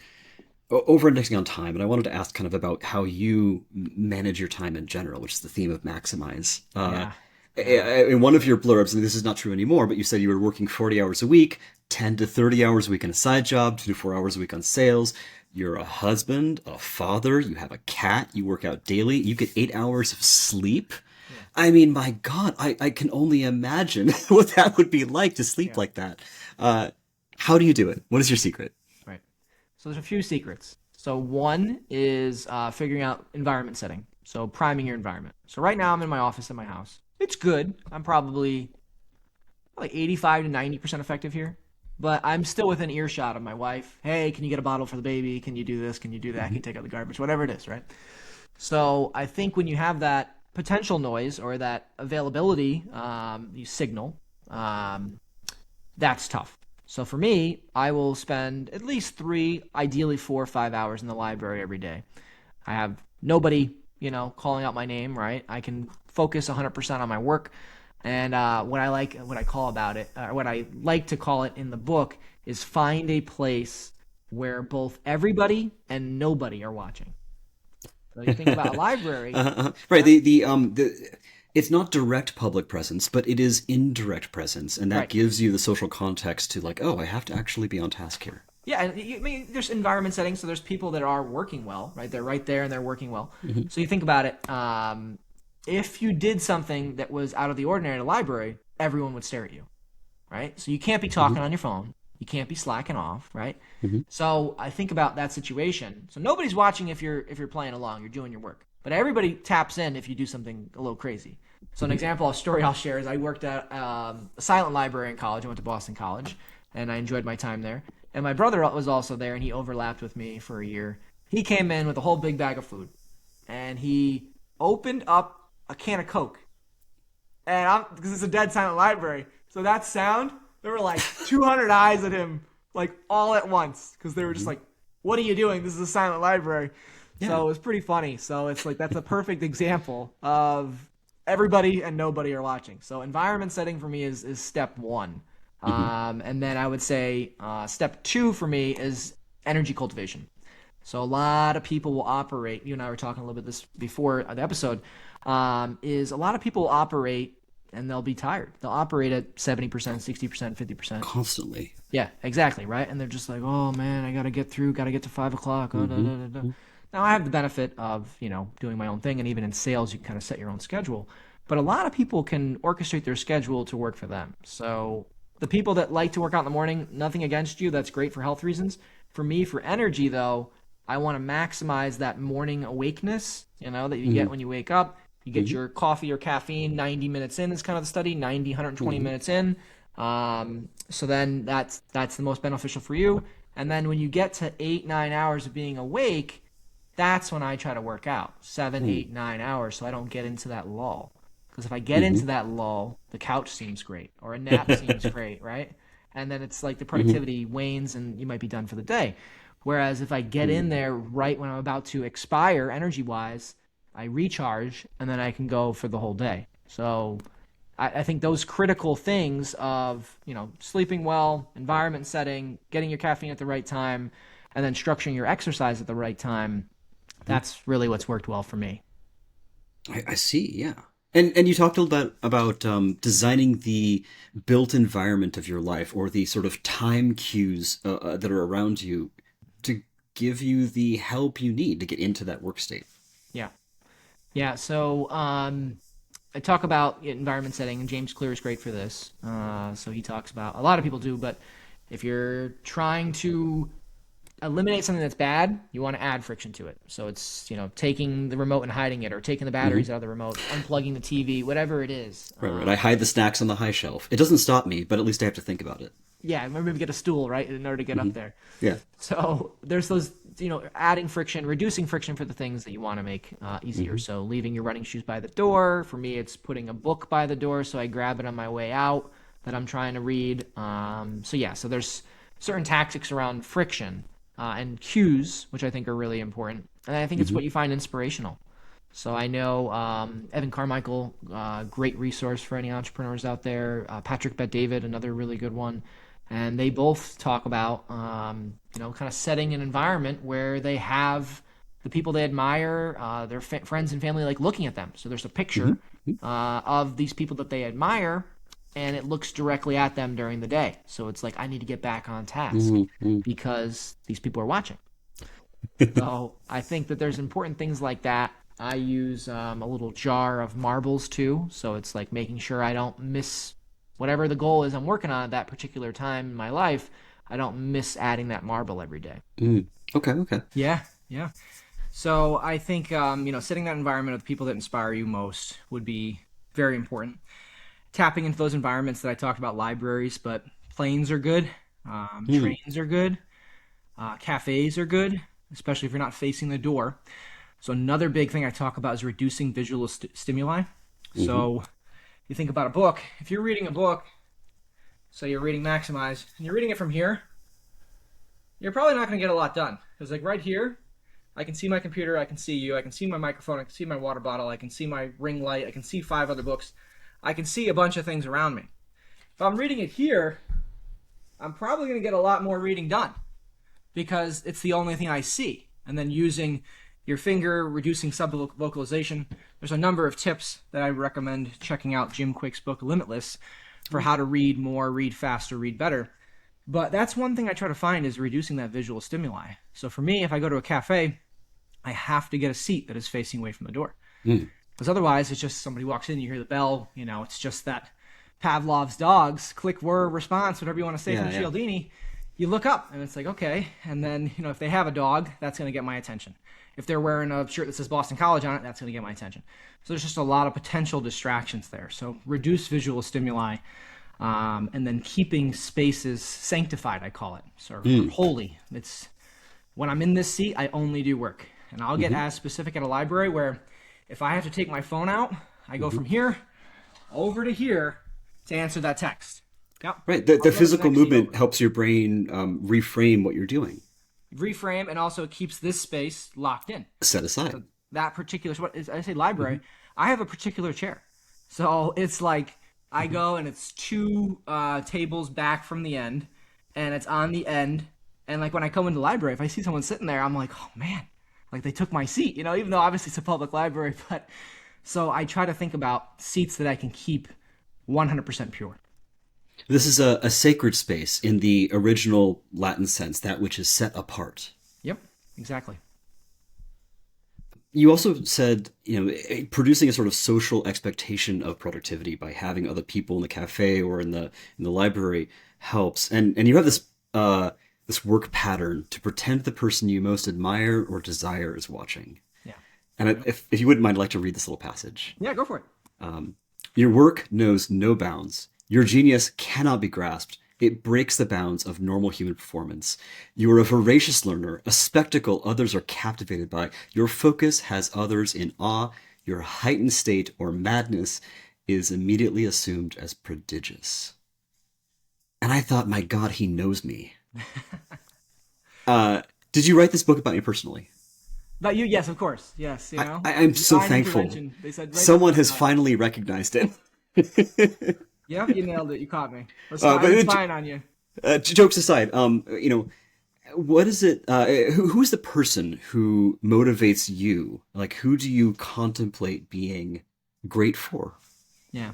over-indexing on time, and I wanted to ask kind of about how you manage your time in general, which is the theme of Maximize.
Yeah.
In one of your blurbs, and this is not true anymore, but you said you were working 40 hours a week, 10 to 30 hours a week on a side job, 2 to 4 hours a week on sales. You're a husband, a father, you have a cat, you work out daily, you get 8 hours of sleep. Yeah. I mean, my God, I can only imagine what that would be like to sleep like that. How do you do it? What is your secret?
Right. So there's a few secrets. So one is figuring out environment setting. So priming your environment. So right now I'm in my office at my house. It's good. I'm probably like 85 to 90% effective here. But I'm still within earshot of my wife. Hey, can you get a bottle for the baby? Can you do this? Can you do that? Can
Hmm.
you take out the garbage? Whatever it is, right? So I think when you have that potential noise or that availability, you signal, um, that's tough. So for me, I will spend at least 3, ideally 4 or 5 hours in the library every day. I have nobody, calling out my name, right? I can focus 100% on my work. And what I call about it, or what I like to call it in the book, is find a place where both everybody and nobody are watching. So you think about a library,
Right.
yeah,
The it's not direct public presence, but it is indirect presence, and that
right.
gives you the social context to like, oh, I have to actually be on task here.
Yeah, and I mean, there's environment settings, so there's people that are working well, right? They're right there and they're working well.
Hmm.
So you think about it. If you did something that was out of the ordinary at a library, everyone would stare at you, right? So you can't be
Hmm.
talking on your phone. You can't be slacking off, right?
Hmm.
So I think about that situation. So nobody's watching if you're playing along, you're doing your work, but everybody taps in if you do something a little crazy. So an
Hmm.
example, a story I'll share is I worked at a silent library in college. I went to Boston College, and I enjoyed my time there. And my brother was also there, and he overlapped with me for a year. He came in with a whole big bag of food, and he opened up a can of Coke. And I'm because it's a dead silent library, so that sound there were like 200 eyes at him, like all at once, because they were just
Hmm.
like, "What are you doing? This is a silent library."
Yeah.
So it was pretty funny. So it's like that's a perfect example of everybody and nobody are watching. So environment setting for me is step one,
Hmm.
and then I would say step two for me is energy cultivation. So a lot of people will operate. You and I were talking a little bit this before the episode. Is a lot of people will operate and they'll be tired. They'll operate at 70%, 60%, 50%.
Constantly.
Yeah, exactly, right? And they're just like, oh man, I gotta get through, gotta get to 5 o'clock. Oh, da,
Hmm.
da, da, da. Now I have the benefit of, doing my own thing, and even in sales, you can kind of set your own schedule. But a lot of people can orchestrate their schedule to work for them. So the people that like to work out in the morning, nothing against you. That's great for health reasons. For me, for energy though, I want to maximize that morning awakeness, that you get
Hmm.
when you wake up. You get
Hmm.
your coffee or caffeine 90 minutes in is kind of the study, 90, 120
Hmm.
minutes in. So then that's the most beneficial for you. And then when you get to 8, 9 hours of being awake, that's when I try to work out 7,
Hmm.
8, 9 hours, so I don't get into that lull. Because if I get
Hmm.
into that lull, the couch seems great or a nap seems great, right? And then it's like the
Hmm.
productivity wanes and you might be done for the day. Whereas if I get in
Hmm.
there right when I'm about to expire energy wise, I recharge and then I can go for the whole day. So I think those critical things of, sleeping well, environment setting, getting your caffeine at the right time, and then structuring your exercise at the right time, that's really what's worked well for me.
I see. Yeah. And you talked a little bit about designing the built environment of your life or the sort of time cues that are around you to give you the help you need to get into that work state.
Yeah. Yeah. So I talk about environment setting, and James Clear is great for this. So he talks about a lot of people do, but if you're trying to eliminate something that's bad, you want to add friction to it. So it's, taking the remote and hiding it, or taking the batteries
Hmm.
out of the remote, unplugging the TV, whatever it is.
Right, right. I hide the snacks on the high shelf. It doesn't stop me, but at least I have to think about it.
Yeah, maybe get a stool, right, in order to get
Hmm.
up there.
Yeah.
So there's those, adding friction, reducing friction for the things that you want to make easier.
Hmm.
So leaving your running shoes by the door. For me, it's putting a book by the door so I grab it on my way out that I'm trying to read. So yeah, so there's certain tactics around friction and cues, which I think are really important. And I think it's
Hmm.
what you find inspirational. So I know Evan Carmichael, great resource for any entrepreneurs out there. Patrick Bet David, another really good one, and they both talk about kind of setting an environment where they have the people they admire, their friends and family, like looking at them. So there's a
Hmm.
picture of these people that they admire, and it looks directly at them during the day. So it's like I need to get back on task
Hmm.
because these people are watching. So I think that there's important things like that. I use a little jar of marbles too, so it's like making sure I don't miss whatever the goal is I'm working on at that particular time in my life. I don't miss adding that marble every day.
Mm. Okay, okay.
Yeah, yeah. So I think setting that environment of the people that inspire you most would be very important. Tapping into those environments that I talked about, libraries, but planes are good,
Mm.
trains are good, cafes are good, especially if you're not facing the door. So another big thing I talk about is reducing visual stimuli.
Hmm.
So you think about a book. If you're reading a book, so you're reading Maximize, and you're reading it from here, you're probably not going to get a lot done. Because like right here, I can see my computer, I can see you, I can see my microphone, I can see my water bottle, I can see my ring light, I can see 5 other books. I can see a bunch of things around me. If I'm reading it here, I'm probably going to get a lot more reading done because it's the only thing I see. And then using your finger, reducing subvocalization. There's a number of tips that I recommend checking out Jim Quick's book Limitless for how to read more, read faster, read better. But that's one thing I try to find is reducing that visual stimuli. So for me, if I go to a cafe, I have to get a seat that is facing away from the door.
Mm.
Because otherwise, it's just somebody walks in, you hear the bell, it's just that Pavlov's dogs, click word response, whatever you want to say
Yeah,
from
yeah.
Cialdini. You look up and it's like, okay. And then, if they have a dog, that's going to get my attention. If they're wearing a shirt that says Boston College on it, that's going to get my attention. So there's just a lot of potential distractions there. So reduce visual stimuli, and then keeping spaces sanctified, I call it, so
Mm.
holy. It's when I'm in this seat, I only do work. And I'll get
Hmm.
as specific at a library where if I have to take my phone out, I go from here over to here to answer that text. Yep.
Right. The
I'll go to the
physical
next seat
movement
over.
helps your brain reframe what you're doing.
Reframe, and also it keeps this space locked in.
Set aside.
That particular, so what is, I say library,
Hmm.
I have a particular chair. So it's like I go and it's 2 tables back from the end, and it's on the end. And like when I come into the library, if I see someone sitting there, I'm like, oh man, like they took my seat, even though obviously it's a public library. But so I try to think about seats that I can keep 100% pure.
This is a sacred space in the original Latin sense, that which is set apart.
Yep, exactly.
You also said, producing a sort of social expectation of productivity by having other people in the cafe or in the library helps. And you have this work pattern to pretend the person you most admire or desire is watching.
Yeah.
And if you wouldn't mind, I'd like to read this little passage.
Yeah, go for it.
Your work knows no bounds. Your genius cannot be grasped. It breaks the bounds of normal human performance. You are a voracious learner, a spectacle others are captivated by. Your focus has others in awe. Your heightened state or madness is immediately assumed as prodigious. And I thought, my God, he knows me. Did you write this book about me personally?
But you, yes, of course. Yes,
I'm so
divine
thankful.
intervention. They said, right
Someone
there.
has finally recognized it.
Yeah, you nailed it. You caught me.
but
I'm spying on you.
Jokes aside, what is it? Who's the person who motivates you? Like, who do you contemplate being great for?
Yeah.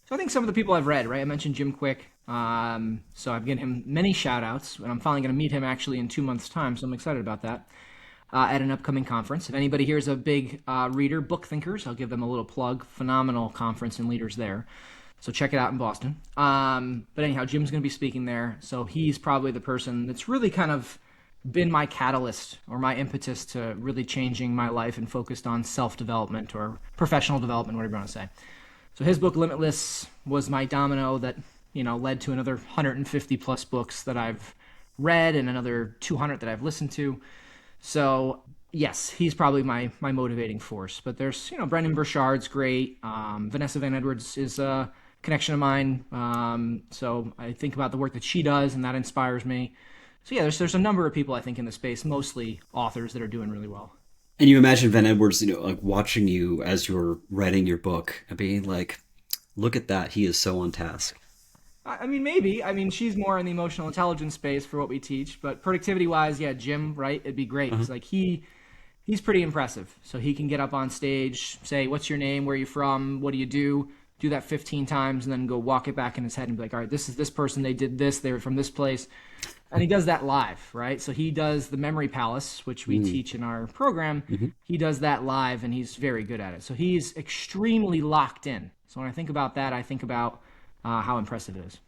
So I think some of the people I've read, right? I mentioned Jim Quick. So I've given him many shout outs, and I'm finally going to meet him actually in 2 months' time. So I'm excited about that at an upcoming conference. If anybody here is a big reader, Book Thinkers, I'll give them a little plug. Phenomenal conference and leaders there. So check it out in Boston. But anyhow, Jim's going to be speaking there. So he's probably the person that's really kind of been my catalyst or my impetus to really changing my life and focused on self-development or professional development, whatever you want to say. So his book Limitless was my domino that, led to another 150 plus books that I've read and another 200 that I've listened to. So yes, he's probably my motivating force. But there's, Brendan Burchard's great. Vanessa Van Edwards is a connection of mine. So I think about the work that she does, and that inspires me. So yeah, there's a number of people I think in the space, mostly authors that are doing really well.
And you imagine Van Edwards, like watching you as you're writing your book and being like, look at that. He is so on task.
I mean, maybe. I mean, she's more in the emotional intelligence space for what we teach, but productivity-wise, yeah, Jim, right? It'd be great. It's like he's pretty impressive. So he can get up on stage, say, "What's your name? Where are you from? What do you do?" Do that 15 times, and then go walk it back in his head and be like, "All right, this is this person. They did this. They were from this place." And he does that live, right? So he does the Memory Palace, which we teach in our program. He does that live, and he's very good at it. So he's extremely locked in. So when I think about that, I think about how impressive it is.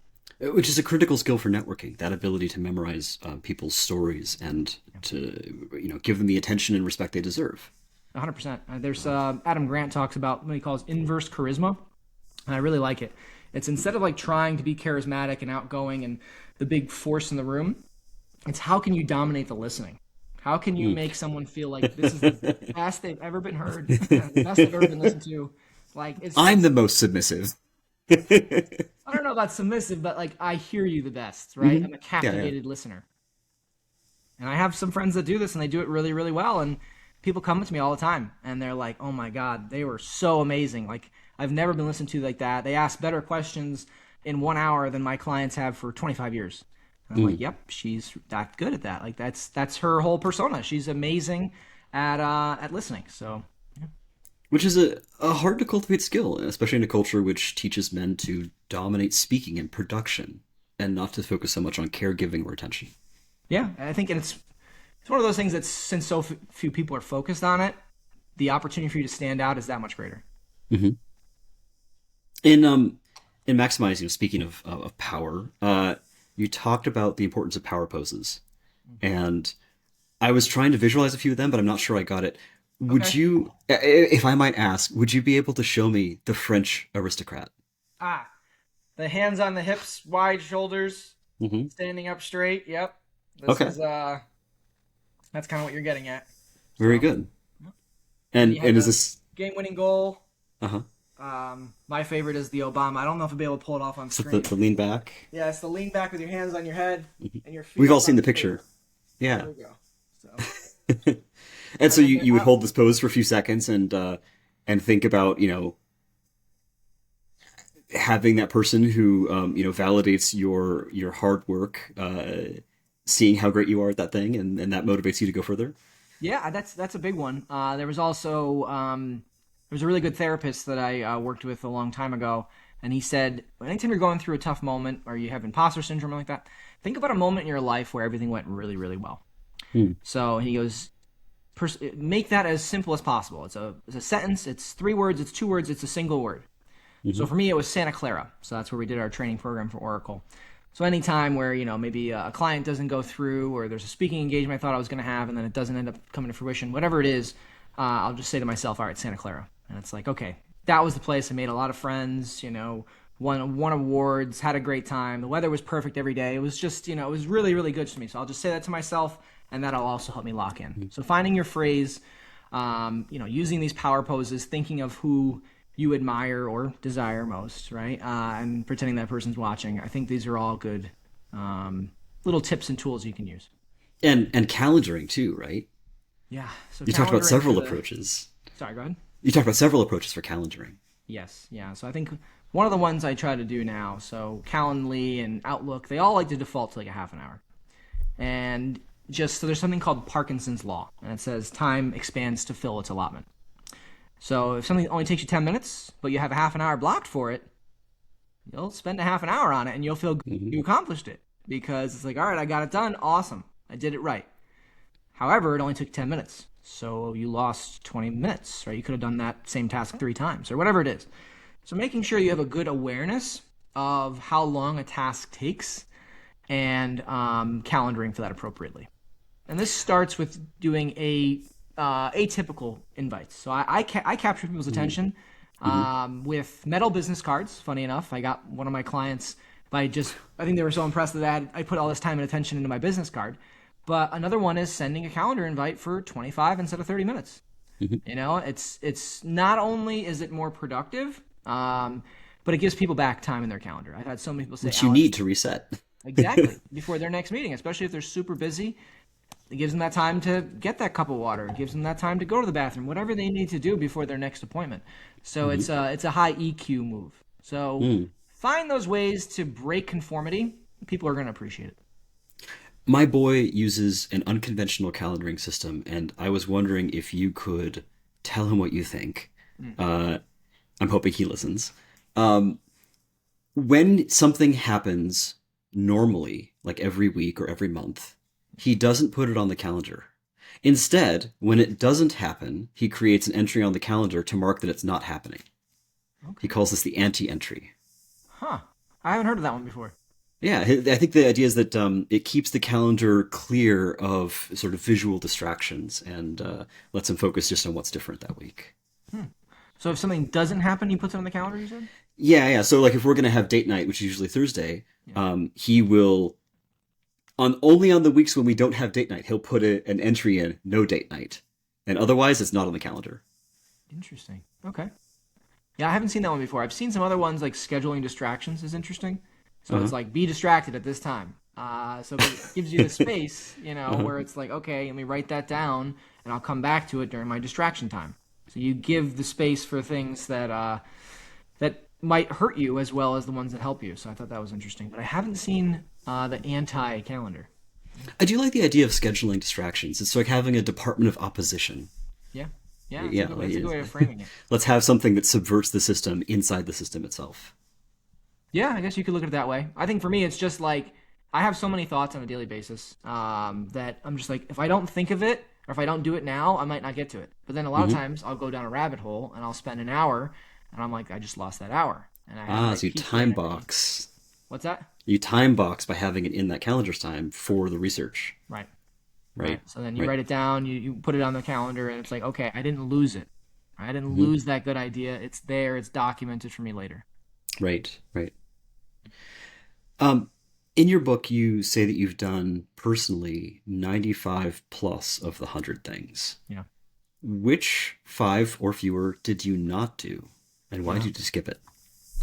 Which is a critical skill for networking, that ability to memorize people's stories and to, give them the attention and respect they deserve.
100%. There's Adam Grant talks about what he calls inverse charisma, and I really like it. It's instead of like trying to be charismatic and outgoing and the big force in the room, it's how can you dominate the listening? How can you make someone feel like this is the best they've ever been heard, the best they've ever been listened to? Like
I'm the most submissive.
I don't know about submissive, but like I hear you the best, right? I'm a
Yeah, yeah.
captivated listener. And I have some friends that do this and they do it really, really well. And people come to me all the time and they're like, oh my God, they were so amazing. Like I've never been listened to like that. They ask better questions in 1 hour than my clients have for 25 years. And I'm like, yep, she's that good at that. Like that's her whole persona. She's amazing at listening. So
Which is a hard to cultivate skill, especially in a culture which teaches men to dominate speaking and production and not to focus so much on caregiving or attention.
yeah, I think it's one of those things that since so few people are focused on it, the opportunity for you to stand out is that much greater.
In maximizing, speaking of power, you talked about the importance of power poses, and I was trying to visualize a few of them, but I'm not sure I got it. Would
Okay.
you, if I might ask, would you be able to show me the French aristocrat?
Ah, the hands on the hips, wide shoulders,
Hmm.
standing up straight. Yep. This
Okay,
is that's kind of what you're getting at.
very
So,
good.
and you
And
had
is
the
this?
game-winning goal.
Uh huh.
My favorite is the Obama. I don't know if I'll be able to pull it off on
So
screen.
the lean back.
Yeah, it's the lean back with your hands on your head and your feet
We've all
up on
seen the
the table.
picture. Yeah.
There we go. So,
And so
and
you
then
would hold this pose for a few seconds and think about having that person who validates your hard work, seeing how great you are at that thing, and that motivates you to go further.
yeah, that's a big one. There was also there was a really good therapist that I worked with a long time ago, and he said, anytime you're going through a tough moment or you have imposter syndrome or like that, think about a moment in your life where everything went really, really well.
Hmm.
So he goes, make that as simple as possible. It's a sentence. It's 3 words. It's 2 words. It's a single word. So for me, it was Santa Clara. So that's where we did our training program for Oracle. So anytime where maybe a client doesn't go through, or there's a speaking engagement I thought I was going to have, and then it doesn't end up coming to fruition, whatever it is, I'll just say to myself, all right, Santa Clara, and it's like, okay, that was the place. I made a lot of friends. Won awards, had a great time. The weather was perfect every day. It was just it was really, really good to me. So I'll just say that to myself, and that'll also help me lock in. So finding your phrase, using these power poses, thinking of who you admire or desire most, right? And pretending that person's watching. I think these are all good little tips and tools you can use.
And calendaring too, right?
Yeah. So
You talked about
calendaring for
several
the.
approaches.
Sorry, go ahead.
You talked about several approaches for calendaring.
Yes, yeah. So I think one of the ones I try to do now, so Calendly and Outlook, they all like to default to like a half an hour. And so there's something called Parkinson's Law, and it says time expands to fill its allotment. So if something only takes you 10 minutes, but you have a half an hour blocked for it, you'll spend a half an hour on it and you'll feel good you accomplished it because it's like, all right, I got it done. Awesome. I did it right. However, it only took 10 minutes. So you lost 20 minutes, right? You could have done that same task 3 times or whatever it is. So making sure you have a good awareness of how long a task takes and calendaring for that appropriately. And this starts with doing atypical invites. So I capture people's attention with metal business cards. Funny enough, I got one of my clients I think they were so impressed that I put all this time and attention into my business card. But another one is sending a calendar invite for 25 instead of 30 minutes. It's not only is it more productive, but it gives people back time in their calendar. I've had so many people say,
Which you
Alex,
need to reset.
exactly, before their next meeting, especially if they're super busy. It gives them that time to get that cup of water. It gives them that time to go to the bathroom, whatever they need to do before their next appointment. So it's a high EQ move. So find those ways to break conformity. People are going to appreciate it.
My boy uses an unconventional calendaring system, and I was wondering if you could tell him what you think. I'm hoping he listens. When something happens normally, like every week or every month, he doesn't put it on the calendar. Instead, when it doesn't happen, he creates an entry on the calendar to mark that it's not happening. He calls this the anti-entry.
Huh. I haven't heard of that one before.
Yeah, I think the idea is that it keeps the calendar clear of sort of visual distractions and lets him focus just on what's different that week.
Hmm. So if something doesn't happen, he puts it on the calendar, you said?
Yeah, yeah. So like if we're gonna have date night, which is usually Thursday,
Yeah.
he will on only on the weeks when we don't have date night, he'll put an entry in no date night, and otherwise it's not on the calendar.
Interesting. Okay. Yeah, I haven't seen that one before. I've seen some other ones like scheduling distractions is interesting. So
Uh
it's like be distracted at this time. So it gives you the
huh.
space,
Uh huh.
where it's like, okay, let me write that down and I'll come back to it during my distraction time. So you give the space for things that might hurt you as well as the ones that help you. So I thought that was interesting. But I haven't seen the anti-calendar.
I do like the idea of scheduling distractions. It's like having a department of opposition.
Yeah. Yeah,
Yeah,
that's a good way of framing it.
let's have something that subverts the system inside the system itself.
Yeah, I guess you could look at it that way. I think for me, it's just like I have so many thoughts on a daily basis that I'm just like, if I don't think of it or if I don't do it now, I might not get to it. But then a lot of
Hmm.
times I'll go down a rabbit hole and I'll spend an hour and I'm like, I just lost that hour and I have
Ah,
that
so you
keep
time
getting at me.
box.
What's that?
You time box by having it in that calendar's time for the research.
Right, right.
Right.
So then you
Right.
write it down, you put it on the calendar, and it's like, okay, I didn't lose it. I didn't
Hmm.
lose that good idea. It's there. It's documented for me later.
Right. Right. Um, in your book, you say that you've done personally 95 plus of the 100 things.
Yeah.
Which five or fewer did you not do? And why
Yeah.
did you skip it?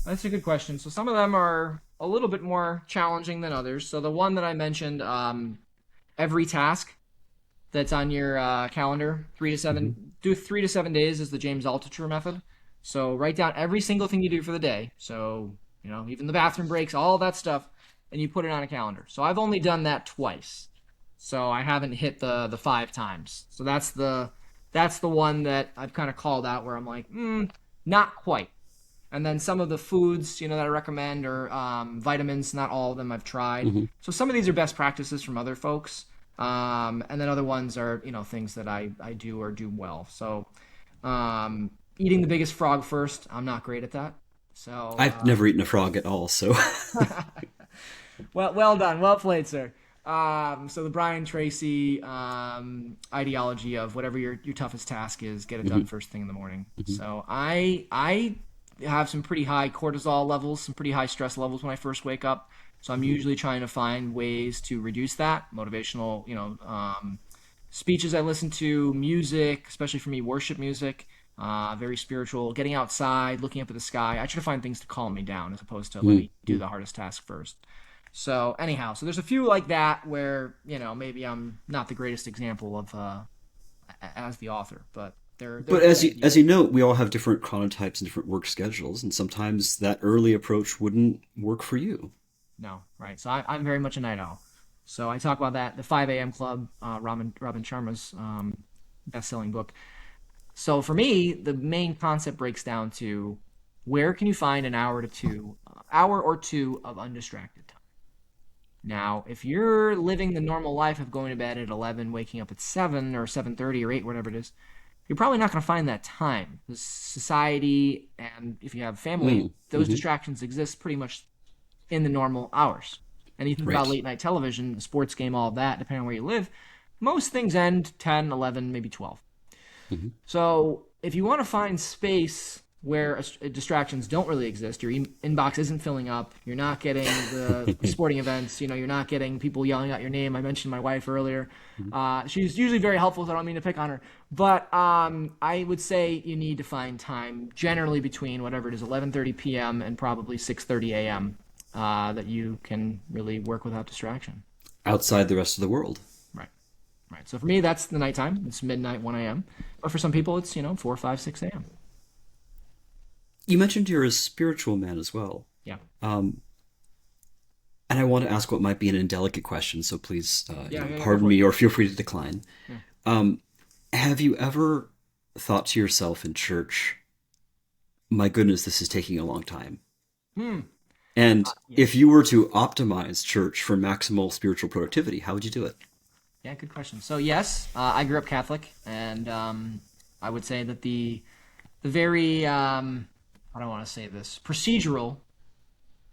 That's a good question. So some of them are a little bit more challenging than others. So the one that I mentioned, every task that's on your calendar,
Hmm.
do 3 to 7 days is the James Altucher method. So write down every single thing you do for the day. So, even the bathroom breaks, all that stuff, and you put it on a calendar. So I've only done that twice. So I haven't hit the 5 times. So that's the one that I've kind of called out where I'm like, not quite. And then some of the foods, that I recommend are vitamins. Not all of them I've tried.
Hmm.
So some of these are best practices from other folks. And then other ones are, things that I do or do well. So eating the biggest frog first, I'm not great at that. So
I've never eaten a frog at all, so.
well done. Well played, sir. So the Brian Tracy ideology of whatever your toughest task is, get it done
Hmm.
first thing in the morning.
Hmm.
So I have some pretty high cortisol levels, some pretty high stress levels when I first wake up. So I'm
Hmm.
usually trying to find ways to reduce that. Motivational, speeches I listen to, music, especially for me, worship music, very spiritual. Getting outside, looking up at the sky. I try to find things to calm me down as opposed to let me do
Hmm.
the hardest task first. So anyhow, so there's a few like that where maybe I'm not the greatest example of as the author, but they're
But
good
as
ideas.
you know, we all have different chronotypes and different work schedules, and sometimes that early approach wouldn't work for you.
No, right. So I'm very much a night owl. So I talk about that, the 5 a.m. Club, Robin Sharma's best-selling book. So for me, the main concept breaks down to where can you find an hour or two of undistracted time. Now, if you're living the normal life of going to bed at 11, waking up at 7 or 7:30 or 8, whatever it is, you're probably not going to find that time. The society and if you have family,
Mm.
those
Hmm.
distractions exist pretty much in the normal hours. And you think about
Right.
late night television, a sports game, all of that, depending on where you live, most things end 10, 11, maybe 12.
Hmm.
So if you want to find space where distractions don't really exist, your inbox isn't filling up, you're not getting the sporting events, you're not getting people yelling out your name. I mentioned my wife earlier. She's usually very helpful, so I don't mean to pick on her. But I would say you need to find time generally between whatever it is, 11:30 p.m. and probably 6:30 a.m. That you can really work without distraction.
Outside the rest of the world.
Right. Right. So for me, that's the nighttime. It's midnight, 1 a.m. But for some people, it's 4, 5, 6 a.m.
You mentioned you're a spiritual man as well.
Yeah.
Um, and I want to ask what might be an indelicate question, so please,
Yeah. Yeah. Yeah, go
pardon
for it.
me or feel free to decline.
Yeah.
Um, have you ever thought to yourself in church, my goodness, this is taking a long time?
Hmm.
And
Yeah.
if you were to optimize church for maximal spiritual productivity, how would you do it?
Yeah. Good question. So yes, I grew up Catholic, and I would say that the very I don't want to say this procedural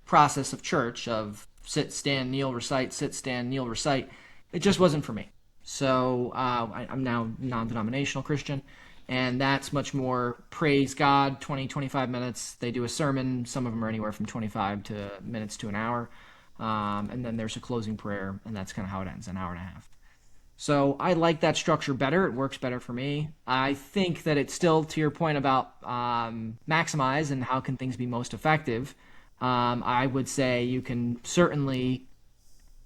process of church of sit, stand, kneel, recite, sit, stand, kneel, recite. It just wasn't for me. So I'm now non-denominational Christian, and that's much more praise God, 20, 25 minutes. They do a sermon. Some of them are anywhere from 25 to minutes to an hour. And then there's a closing prayer, and that's kind of how it ends, an hour and a half. So I like that structure better. It works better for me. I think that it's still, to your point about maximize and how can things be most effective, I would say you can certainly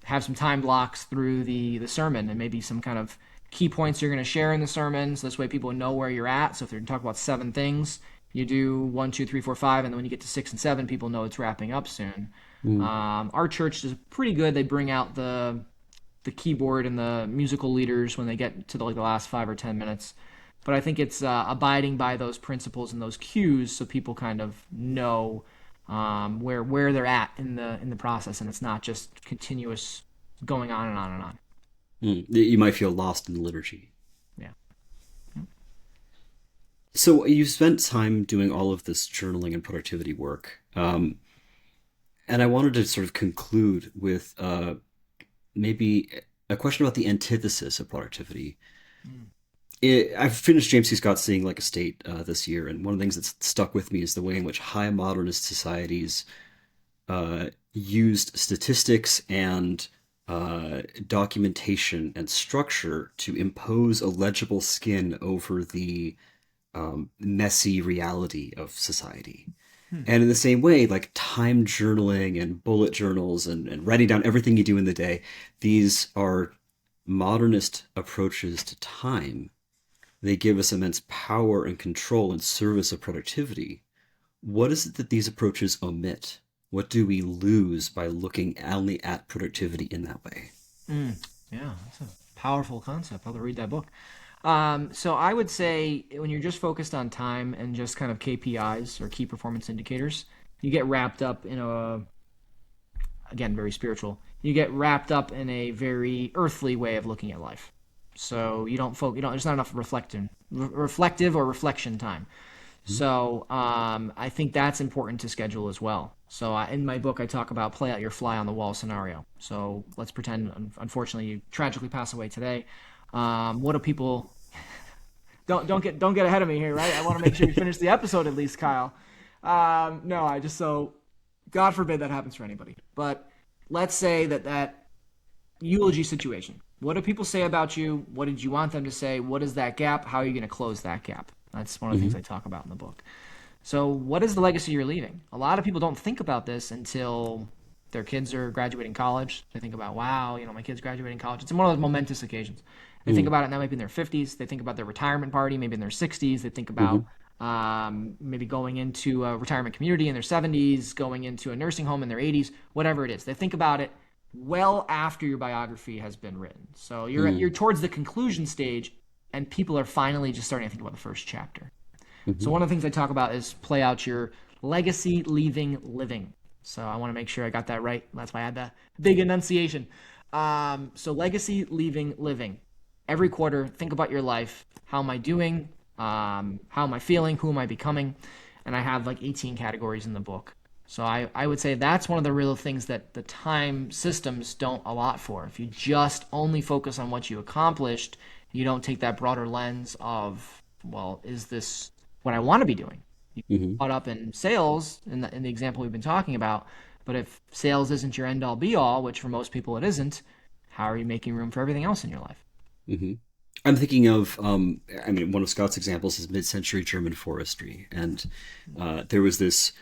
have some time blocks through the sermon and maybe some kind of key points you're going to share in the sermon. So this way people know where you're at. So if they're talking about 7 things, you do 1, 2, 3, 4, 5, and then when you get to 6 and 7, people know it's wrapping up soon.
Mm.
Our church is pretty good. They bring out the keyboard and the musical leaders when they get to like the last 5 or 10 minutes. But I think it's abiding by those principles and those cues so people kind of know where they're at in the process, and it's not just continuous going on and on and on.
Mm. You might feel lost in the liturgy.
Yeah.
So you spent time doing all of this journaling and productivity work. And I wanted to sort of conclude with maybe a question about the antithesis of productivity. I've finished James C. Scott's Seeing Like a State this year, and one of the things that's stuck with me is the way in which high modernist societies used statistics and documentation and structure to impose a legible skin over the messy reality of society. And in the same way, like time journaling and bullet journals and writing down everything you do in the day, these are modernist approaches to time. They give us immense power and control in service of productivity. What is it that these approaches omit? What do we lose by looking only at productivity in that way?
Yeah, that's a powerful concept. I'll have to read that book. So I would say when you're just focused on time and just kind of KPIs or key performance indicators, you get wrapped up in again, very spiritual. You get wrapped up in a very earthly way of looking at life. So you don't focus, there's not enough reflective or reflection time. So I think that's important to schedule as well. So in my book, I talk about play out your fly on the wall scenario. So let's pretend, unfortunately, you tragically pass away today. What do people? Don't get ahead of me here, right? I want to make sure you finish the episode at least, Kyle. No, I just so God forbid that happens for anybody. But let's say that eulogy situation. What do people say about you? What did you want them to say? What is that gap? How are you going to close that gap? That's one of the things I talk about in the book. So what is the legacy you're leaving? A lot of people don't think about this until their kids are graduating college. They think about, wow, my kid's graduating college. It's one of those momentous occasions. They think about it now maybe in their 50s. They think about their retirement party maybe in their 60s. They think about maybe going into a retirement community in their 70s, going into a nursing home in their 80s, whatever it is. They think about it well after your biography has been written. So you're towards the conclusion stage, and people are finally just starting to think about the first chapter. So one of the things I talk about is play out your legacy, leaving, living. So I want to make sure I got that right. That's why I had the big enunciation. So legacy, leaving, living. Every quarter, think about your life. How am I doing? How am I feeling? Who am I becoming? And I have like 18 categories in the book. So I would say that's one of the real things that the time systems don't allot for. If you just only focus on what you accomplished, you don't take that broader lens of, well, is this what I want to be doing? You caught up in sales in the example we've been talking about, but if sales isn't your end-all be-all, which for most people it isn't, how are you making room for everything else in your life?
I'm thinking of, one of Scott's examples is mid-century German forestry, and there was this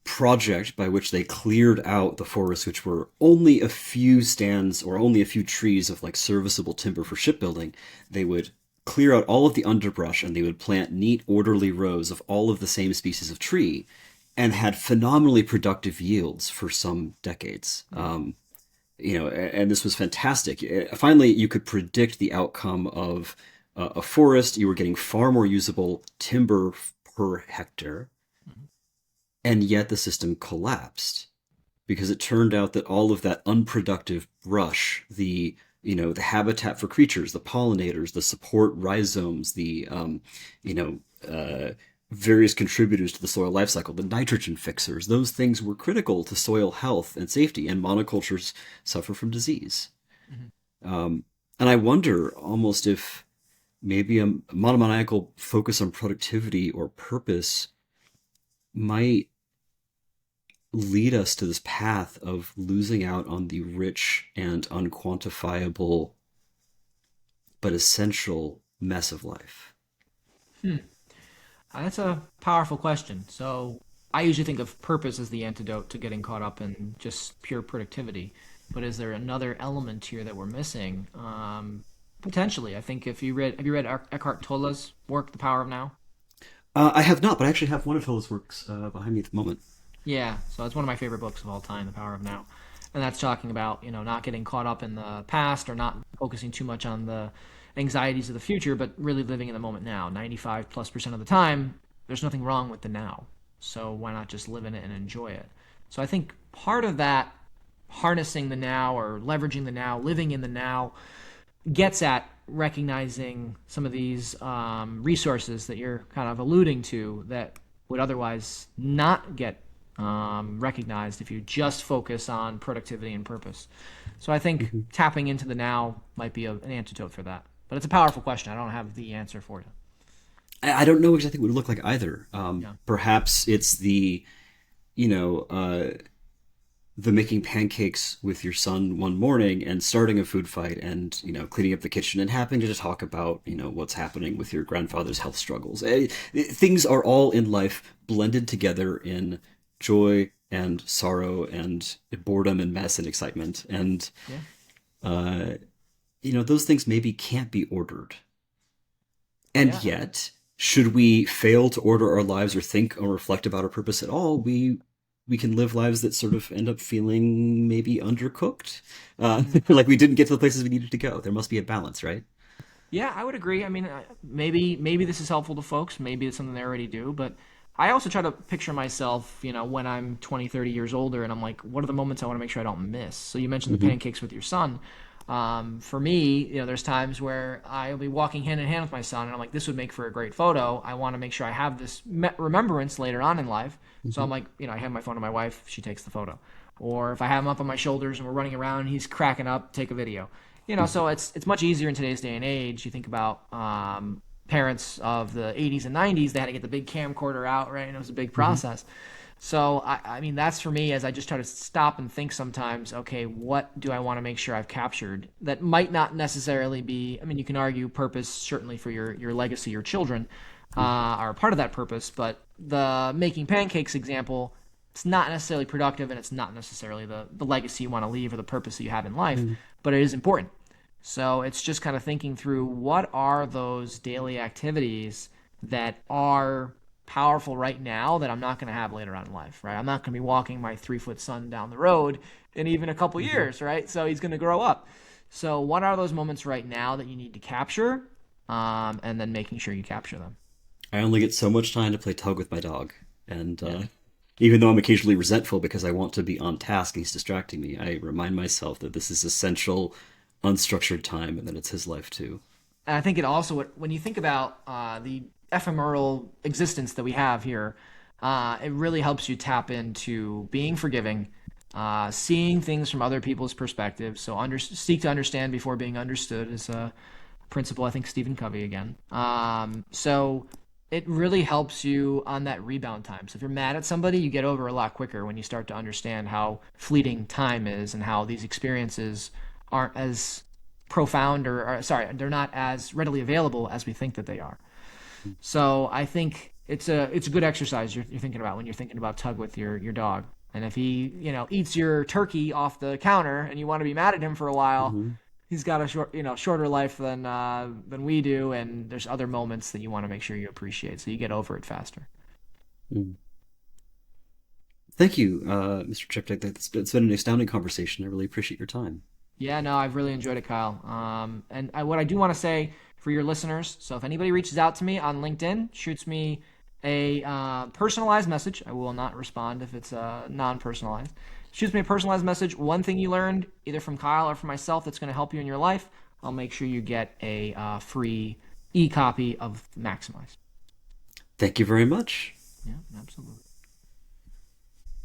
project by which they cleared out the forests, which were only a few stands or only a few trees of like serviceable timber for shipbuilding. They would clear out all of the underbrush and they would plant neat, orderly rows of all of the same species of tree, and had phenomenally productive yields for some decades. And this was fantastic. Finally, you could predict the outcome of a forest. You were getting far more usable timber per hectare. And yet the system collapsed because it turned out that all of that unproductive brush, the habitat for creatures, the pollinators, the support rhizomes, the various contributors to the soil life cycle, the nitrogen fixers, those things were critical to soil health and safety, and monocultures suffer from disease.
Mhm.
Um, and I wonder almost if maybe a monomaniacal focus on productivity or purpose might lead us to this path of losing out on the rich and unquantifiable but essential mess of life.
Hmm. That's a powerful question. So I usually think of purpose as the antidote to getting caught up in just pure productivity. But is there another element here that we're missing? Potentially. I think if you read, have you read Eckhart Tolle's work, The Power of Now?
I have not, but I actually have one of Phil's works behind me at the moment.
Yeah, so it's one of my favorite books of all time, The Power of Now. And that's talking about, not getting caught up in the past or not focusing too much on the anxieties of the future, but really living in the moment now. 95 plus percent of the time, there's nothing wrong with the now. So why not just live in it and enjoy it? So I think part of that harnessing the now or leveraging the now, living in the now, gets at recognizing some of these resources that you're kind of alluding to that would otherwise not get recognized if you just focus on productivity and purpose. So I think
Mm-hmm.
tapping into the now might be an antidote for that. But it's a powerful question. I don't have the answer for you.
I don't know exactly what it would look like either.
Yeah.
Perhaps it's you know, uh, the making pancakes with your son one morning and starting a food fight and, cleaning up the kitchen and having to just talk about, what's happening with your grandfather's health struggles. Things are all in life blended together in joy and sorrow and boredom and mess and excitement. And,
Yeah.
uh, those things maybe can't be ordered. And
Yeah.
yet, should we fail to order our lives or think or reflect about our purpose at all, we can live lives that sort of end up feeling maybe undercooked,
Mhm.
like we didn't get to the places we needed to go. There must be a balance, right?
Yeah, I would agree. I mean, maybe this is helpful to folks. Maybe it's something they already do, but I also try to picture myself, when I'm 20, 30 years older and I'm like, what are the moments I want to make sure I don't miss? So you mentioned the
Mm-hmm.
pancakes with your son. For me, there's times where I'll be walking hand in hand with my son and I'm like, this would make for a great photo. I want to make sure I have this remembrance later on in life. So
Mm-hmm.
I'm like, I hand my phone to my wife, she takes the photo. Or if I have him up on my shoulders and we're running around, he's cracking up, take a video. So it's much easier in today's day and age. You think about parents of the 80s and 90s; they had to get the big camcorder out, right? And it was a big
Mm-hmm.
process. So I mean, that's for me as I just try to stop and think sometimes. Okay, what do I want to make sure I've captured that might not necessarily be? I mean, you can argue purpose certainly for your legacy, your children are a part of that purpose, but the making pancakes example. It's not necessarily productive and it's not necessarily the legacy you want to leave or the purpose that you have in life,
Mm-hmm.
but it is important. So it's just kind of thinking through what are those daily activities that are powerful right now that I'm not going to have later on in life, right? I'm not going to be walking my 3 foot son down the road in even a couple
Mm-hmm.
years, right? So he's going to grow up. So what are those moments right now that you need to capture, and then making sure you capture them?
I only get so much time to play tug with my dog, and
Yeah.
even though I'm occasionally resentful because I want to be on task and he's distracting me, I remind myself that this is essential, unstructured time, and that it's his life too.
And I think it also, when you think about the ephemeral existence that we have here, it really helps you tap into being forgiving, seeing things from other people's perspectives. So seek to understand before being understood is a principle, I think Stephen Covey again. So it really helps you on that rebound time. So if you're mad at somebody, you get over a lot quicker when you start to understand how fleeting time is and how these experiences aren't as profound or sorry, they're not as readily available as we think that they are. So I think it's a good exercise you're thinking about when you're thinking about tug with your dog. And if he eats your turkey off the counter and you want to be mad at him for a while,
Mm-hmm.
he's got a shorter life than we do, and there's other moments that you want to make sure you appreciate, so you get over it faster.
Mm. Thank you, Mr. Triptych. It's been an astounding conversation. I really appreciate your time.
Yeah, no, I've really enjoyed it, Kyle. What I do want to say for your listeners, so if anybody reaches out to me on LinkedIn, shoots me a personalized message, I will not respond if it's non-personalized. Shoots me a personalized message, one thing you learned, either from Kyle or from myself, that's going to help you in your life. I'll make sure you get a free e-copy of Maximize.
Thank you very much.
Yeah, absolutely.